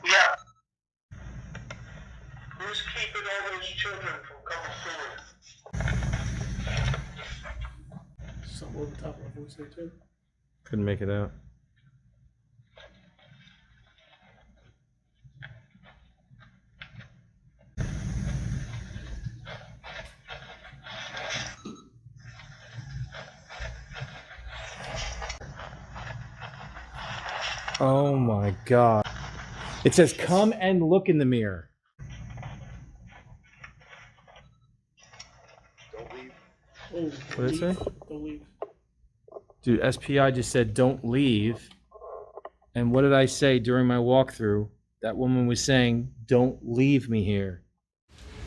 Yeah. Who's keeping all those children from coming forward? Something on the top of my voice there too. Couldn't make it out. Oh my god. It says, come and look in the mirror. Oh, What did it say? Don't leave. Dude, SPI just said, don't leave. And what did I say during my walkthrough? That woman was saying, don't leave me here.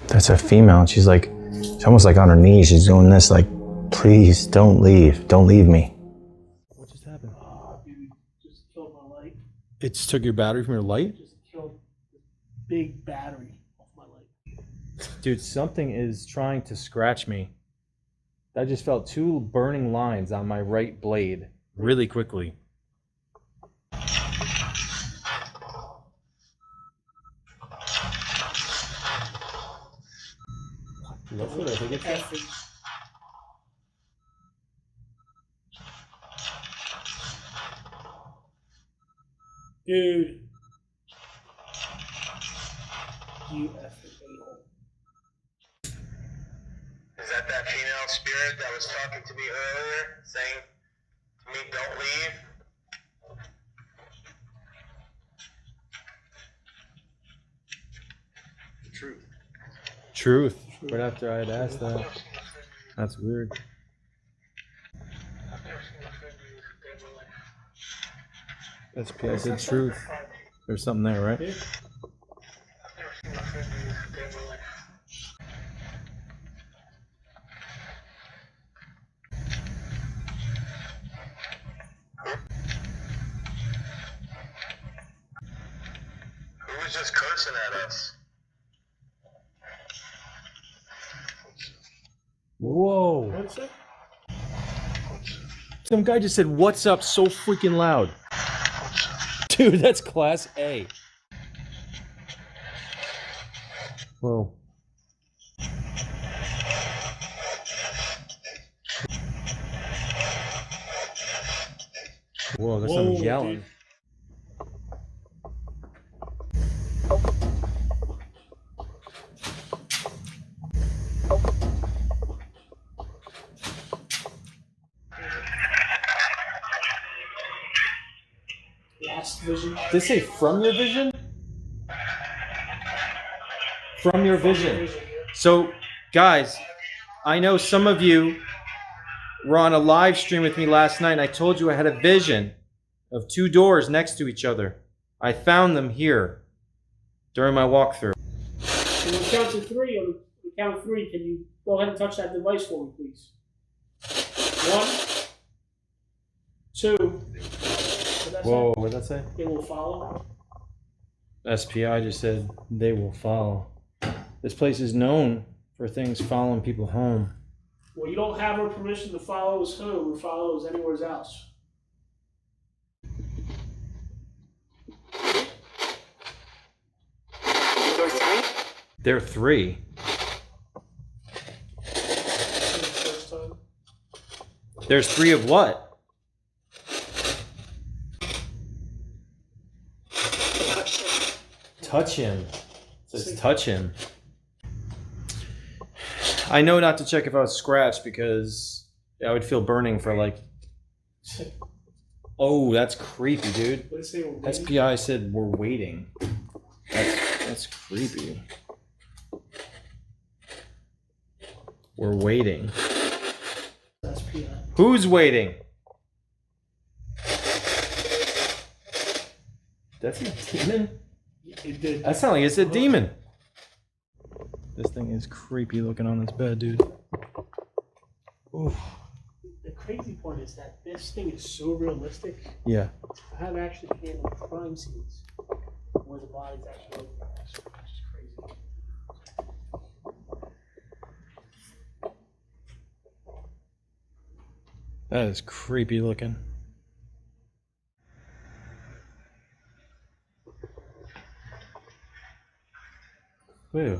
That's a female. And she's like, she's almost like on her knees. She's doing this, like, please don't leave. Don't leave me. What just happened? Dude, just killed my light. It just took your battery from your light? Just killed the big battery off my light. Dude, something is trying to scratch me. I just felt 2 burning lines on my right blade really quickly. That's what I think it's Effing. Dude. You effing a-hole. Is that female spirit that was talking to me earlier, saying to me, don't leave? Truth. Right after I had asked that. That's weird. SPI said truth. There's something there, right? Yeah. Who was just cursing at us? Whoa. What's that? Some guy just said, what's up so freaking loud? Dude, that's class A. Whoa. Whoa, there's some Whoa, yelling. dude. Last vision. Did they say from your vision? From your vision. So, guys, I know some of you were on a live stream with me last night, and I told you I had a vision of 2 doors next to each other. I found them here during my walkthrough. On the count of 3, on the count of 3, can you go ahead and touch that device for me, please? 1, 2. Whoa, what did that say? It will follow. SPI just said they will follow. This place is known for things following people home. Well, you don't have her permission to follow us home or follow us anywhere else. They're 3. First time. There's 3 of what? Touch him. It says touch him. I know not to check if I was scratched because I would feel burning for like. Oh, that's creepy, dude. What did it say? We're waiting? SPI said we're waiting. That's creepy. We're waiting. That's PI. Who's waiting? That's a demon? It did. That sounds like it's a demon. This thing is creepy looking on this bed, dude. Oof. The crazy part is that this thing is so realistic. Yeah. I have actually handled crime scenes where the body's actually over there. It's just crazy. That is creepy looking. Wait.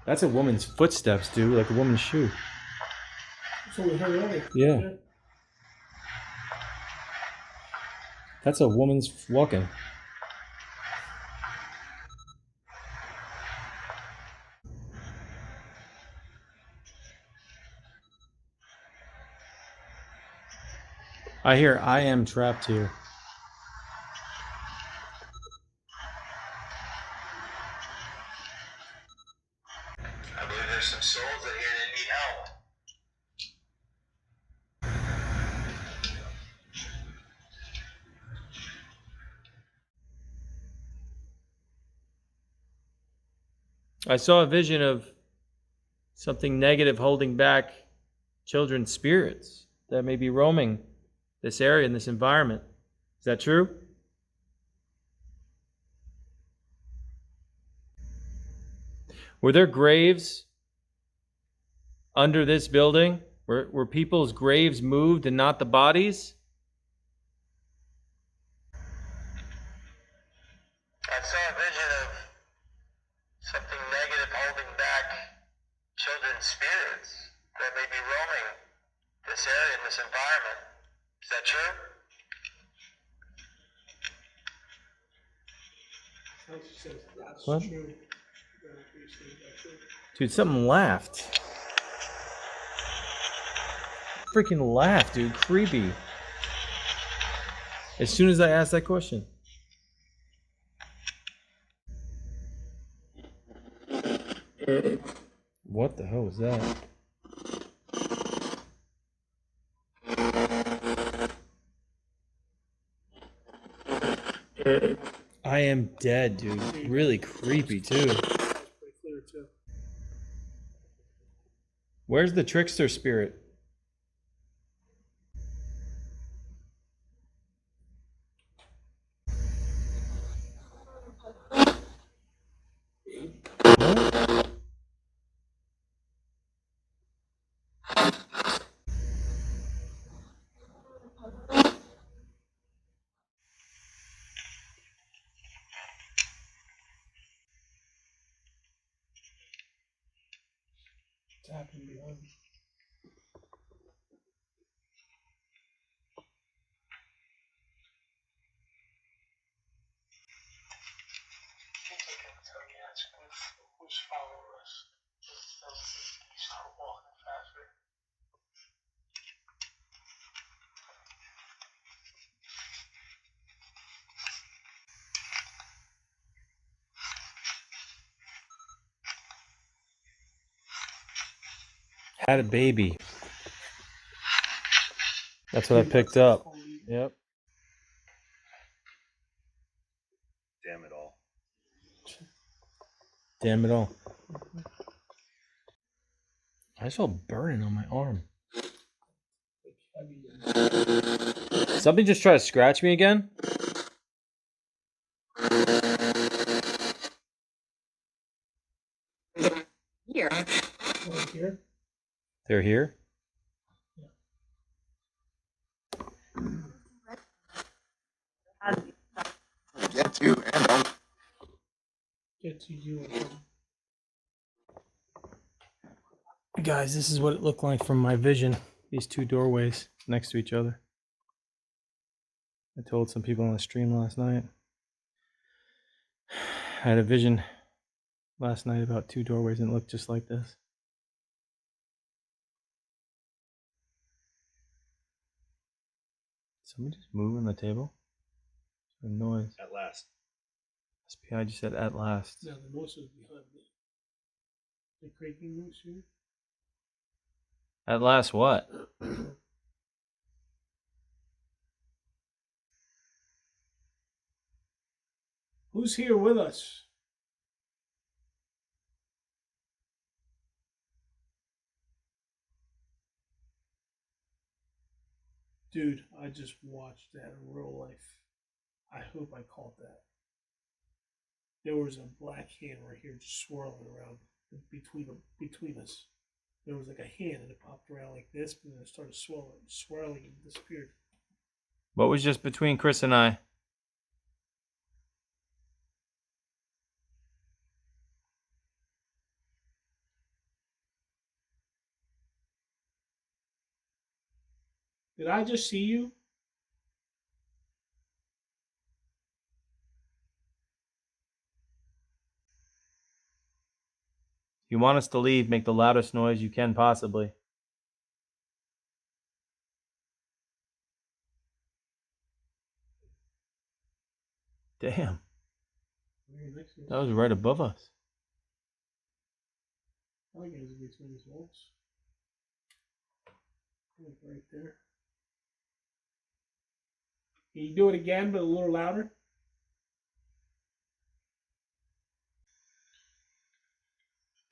That's a woman's footsteps, dude. Like a woman's shoe. That's what we heard earlier. Yeah. That's a woman's walking. I hear I am trapped here. I believe there's some souls that here that need help. I saw a vision of something negative holding back children's spirits that may be roaming this area and this environment. Is that true? Were there graves under this building? Were people's graves moved and not the bodies? I saw a vision of something negative holding back children's spirits that may be roaming this area and this environment. Is that true? What? Dude, something laughed. Freaking laughed, dude. Creepy. As soon as I asked that question. What the hell was that? I am dead, dude. Really creepy, too. Pretty clear too. Where's the trickster spirit? What's happening behind me? Who's following us? You start walking faster. Had a baby. That's what I picked up. Yep. Damn it all. Damn it all. I saw burning on my arm. Somebody just try to scratch me again? Here. Here. They're here? Get to and I'll Get to you. Guys, this is what it looked like from my vision. These two doorways next to each other. I told some people on the stream last night. I had a vision last night about two doorways and it looked just like this. Somebody just moving the table? A noise. at last. SPI just said at last. Now the noise is behind me. The creaking noise here. At last what? Who's here with us? Dude, I just watched that in real life. I hope I caught that. There was a black hand right here just swirling around between us. There was like a hand and it popped around like this, and then it started swirling and disappeared. What was just between Chris and I? Did I just see you? If you want us to leave, make the loudest noise you can possibly. Damn. That was right above us. I think it was between his walls. Right there. Can you do it again, but a little louder?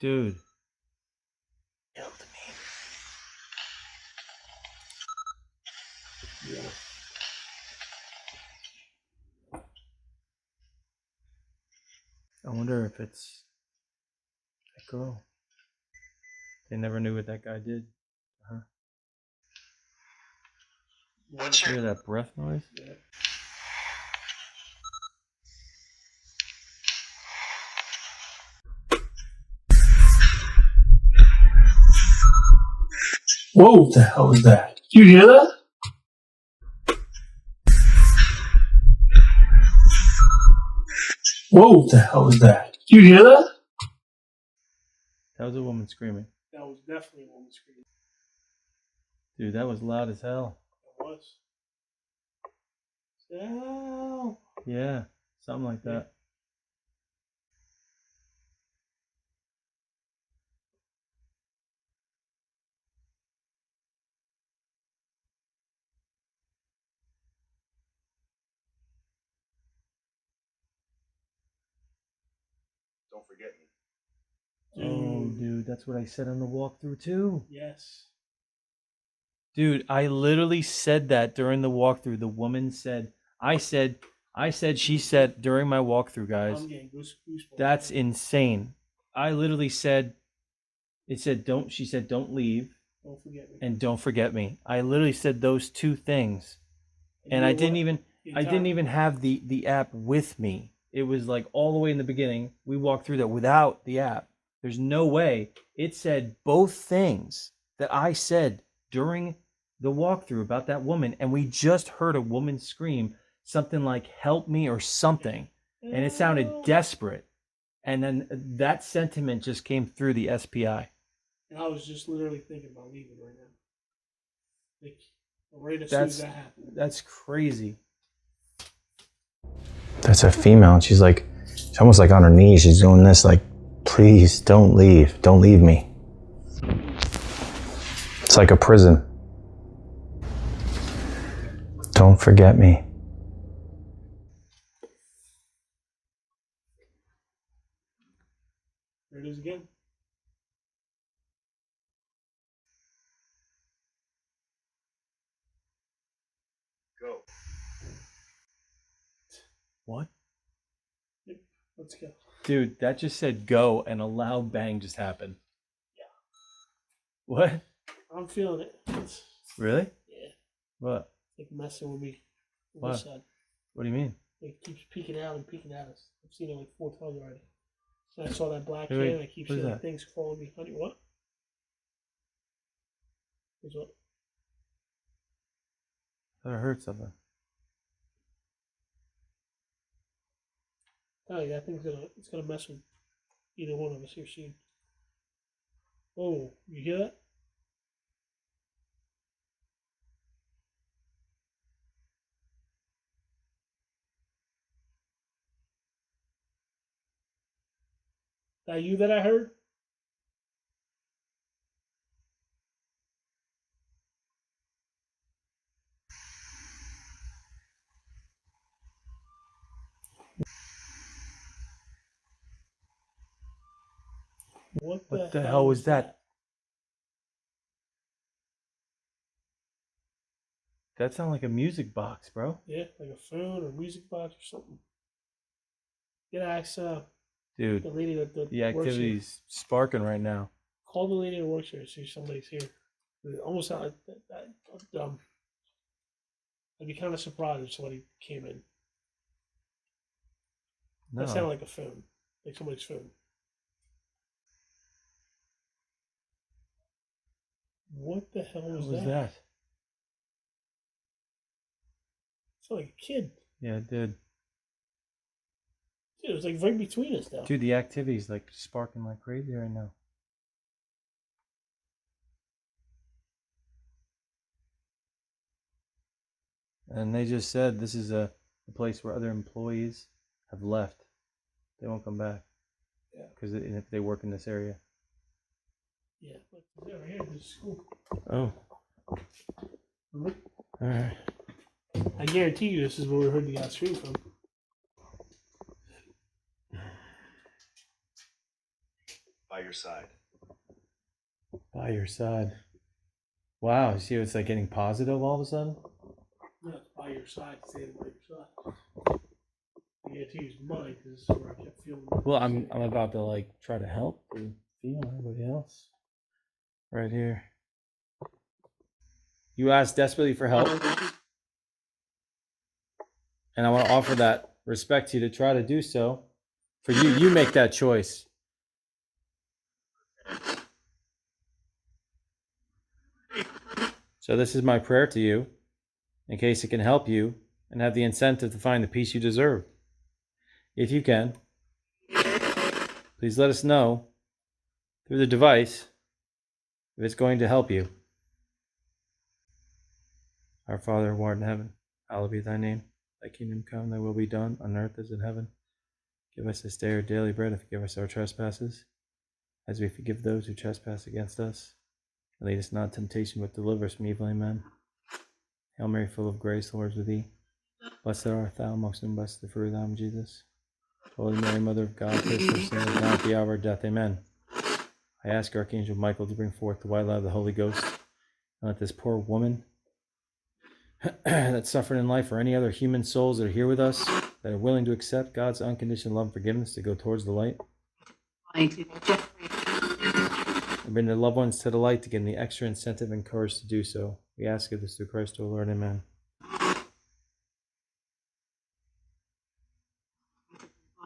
Dude. Killed me. Yeah. I wonder if it's that girl. They never knew what that guy did. Huh? What's your Hear that breath noise? Yeah. Whoa, what the hell was that? Did you hear that? Whoa, what the hell was that? Did you hear that? That was a woman screaming. That was definitely a woman screaming. Dude, that was loud as hell. It was. Ow. Yeah, something like that. Don't forget me. Oh, dude, that's what I said on the walkthrough too. Yes. Dude, I literally said that during the walkthrough. The woman said, she said during my walkthrough, guys. I'm getting goosebumps. That's insane. I literally said, she said, don't leave Don't forget me. and don't forget me. I literally said those two things. And I didn't even have the app with me. It was like all the way in the beginning. We walked through that without the app. There's no way. It said both things that I said during the walkthrough about that woman, and we just heard a woman scream something like "help me" or something, and it sounded desperate. And then that sentiment just came through the SPI. And I was just literally thinking about leaving right now. Like, right as soon as that happened. That's crazy. That's a female. She's almost like on her knees. She's doing this, like, please don't leave. Don't leave me. It's like a prison. Don't forget me. There it is again. Go. What? Yep. Let's go. Dude, that just said go and a loud bang just happened. Yeah. What? I'm feeling it. It's, Really? yeah. What? It's like messing with me. What? Side. What do you mean? It keeps peeking out and peeking at us. I've seen it like 4 times already. So I saw that black Wait, hand. I keep what is seeing that? things crawling behind you. What? What's what? I thought I heard something. Oh, yeah, that thing's gonna mess with either one of us here soon. Oh, you hear that? That you that I heard? What the hell was that? That sounded like a music box, bro. Yeah, like a phone or music box or something. Get ask Dude, the lady that the works here. activity's sparking right now. Call the lady that works here. See if somebody's here. It almost sounded dumb. I'd be kind of surprised if somebody came in. No. That sounded like a phone, like somebody's phone. What the hell was What was that? that? It's like a kid. Yeah, it did. Dude, it was like right between us now. Dude, the activity's like sparking like crazy right now. And they just said this is a place where other employees have left. They won't come back. Yeah. Because if they work in this area. Yeah, but they're right here. There's school. Oh. Mhm. All right. I guarantee you, this is where we heard the scream from. By your side. By your side. Wow, you see it's like getting positive all of a sudden? No, it's by your side. Stay by your side. I guarantee you, it's mine because this is where I kept feeling. Well, I'm about to like try to help to feel everybody else. Right here. You asked desperately for help. And I want to offer that respect to you to try to do so. For you, you make that choice. So this is my prayer to you, in case it can help you and have the incentive to find the peace you deserve. If you can, please let us know through the device if it's going to help you. Our Father, who art in heaven, hallowed be thy name. Thy kingdom come, thy will be done, on earth as in heaven. Give us this day our daily bread, and forgive us our trespasses, as we forgive those who trespass against us. And lead us not into temptation, but deliver us from evil. Amen. Hail Mary, full of grace, the Lord is with thee. Blessed art thou amongst women, blessed the fruit of thy womb, Jesus. Holy Mary, Mother of God, pray for us sinners now at the hour of death. Amen. I ask Archangel Michael to bring forth the white light of the Holy Ghost, and let this poor woman that suffered in life, or any other human souls that are here with us, that are willing to accept God's unconditional love and forgiveness, to go towards the light. And bring their loved ones to the light to give them the extra incentive and courage to do so. We ask of this through Christ our Lord. Amen.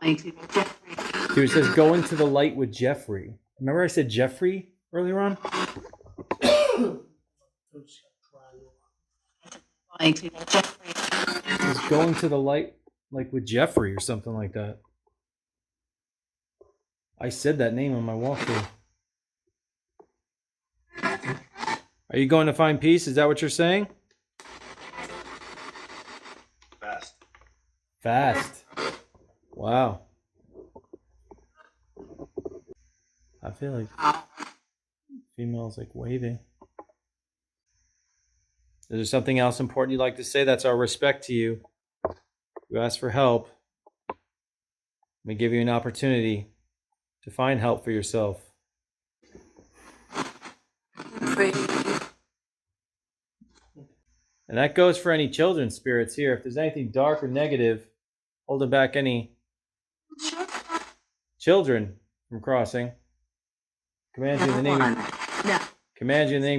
Dude, it says go into the light with Jeffrey. Remember I said Jeffrey earlier on? It says go into the light like with Jeffrey or something like that. I said that name on my walkthrough. Are you going to find peace? Is that what you're saying? Fast. Fast. Wow. I feel like female's like waving. Is there something else important you'd like to say? That's our respect to you. You ask for help. We give you an opportunity to find help for yourself. And that goes for any children's spirits here. If there's anything dark or negative holding back any children from crossing, command you in the name and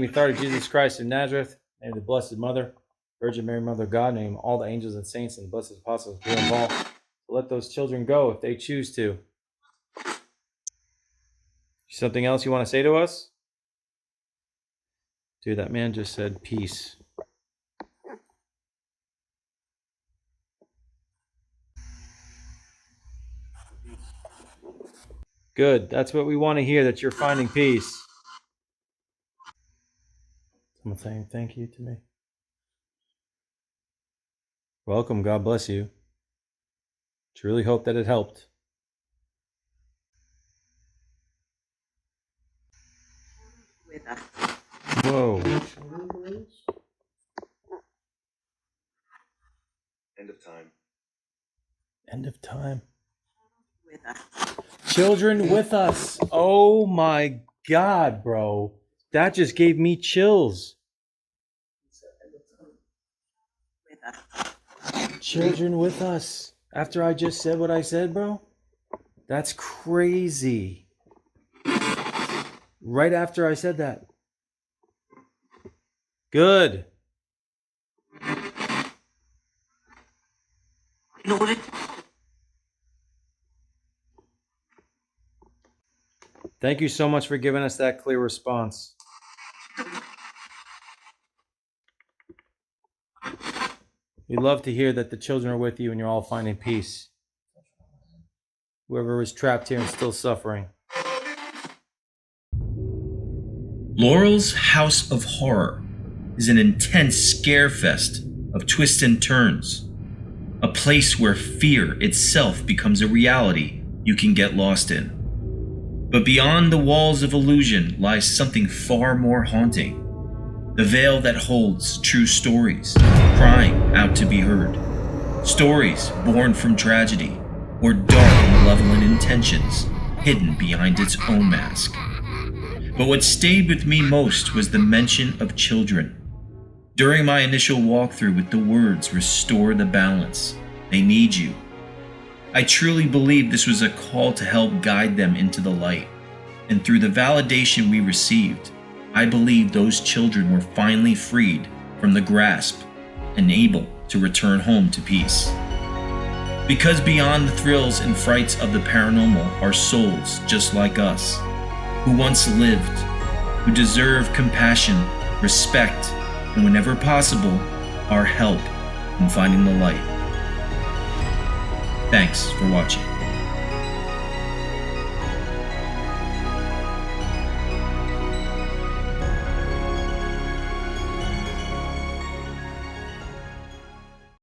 authority of Jesus Christ of Nazareth, name of the Blessed Mother, Virgin Mary, Mother of God, name all the angels and saints and the blessed apostles of Paul. So let those children go if they choose to. Something else you want to say to us? Dude, that man just said peace. Good. That's what we want to hear, that you're finding peace. Someone saying thank you to me. Welcome. God bless you. Truly hope that it helped. Whoa. End of time. End of time. Children with us. Oh my God, bro. That just gave me chills. Children with us. After I just said what I said, bro? That's crazy. Right after I said that. Good. Thank you so much for giving us that clear response. We love to hear that the children are with you and you're all finding peace. Whoever was trapped here and still suffering. Laurel's House of Horror is an intense scare fest of twists and turns. A place where fear itself becomes a reality you can get lost in. But beyond the walls of illusion lies something far more haunting. The veil that holds true stories, crying out to be heard. Stories born from tragedy or dark and malevolent intentions hidden behind its own mask. But what stayed with me most was the mention of children. During my initial walkthrough with the words, "Restore the balance, they need you," I truly believed this was a call to help guide them into the light. And through the validation we received, I believe those children were finally freed from the grasp and able to return home to peace. Because beyond the thrills and frights of the paranormal are souls just like us, who once lived, who deserve compassion, respect, and whenever possible, our help in finding the light. Thanks for watching.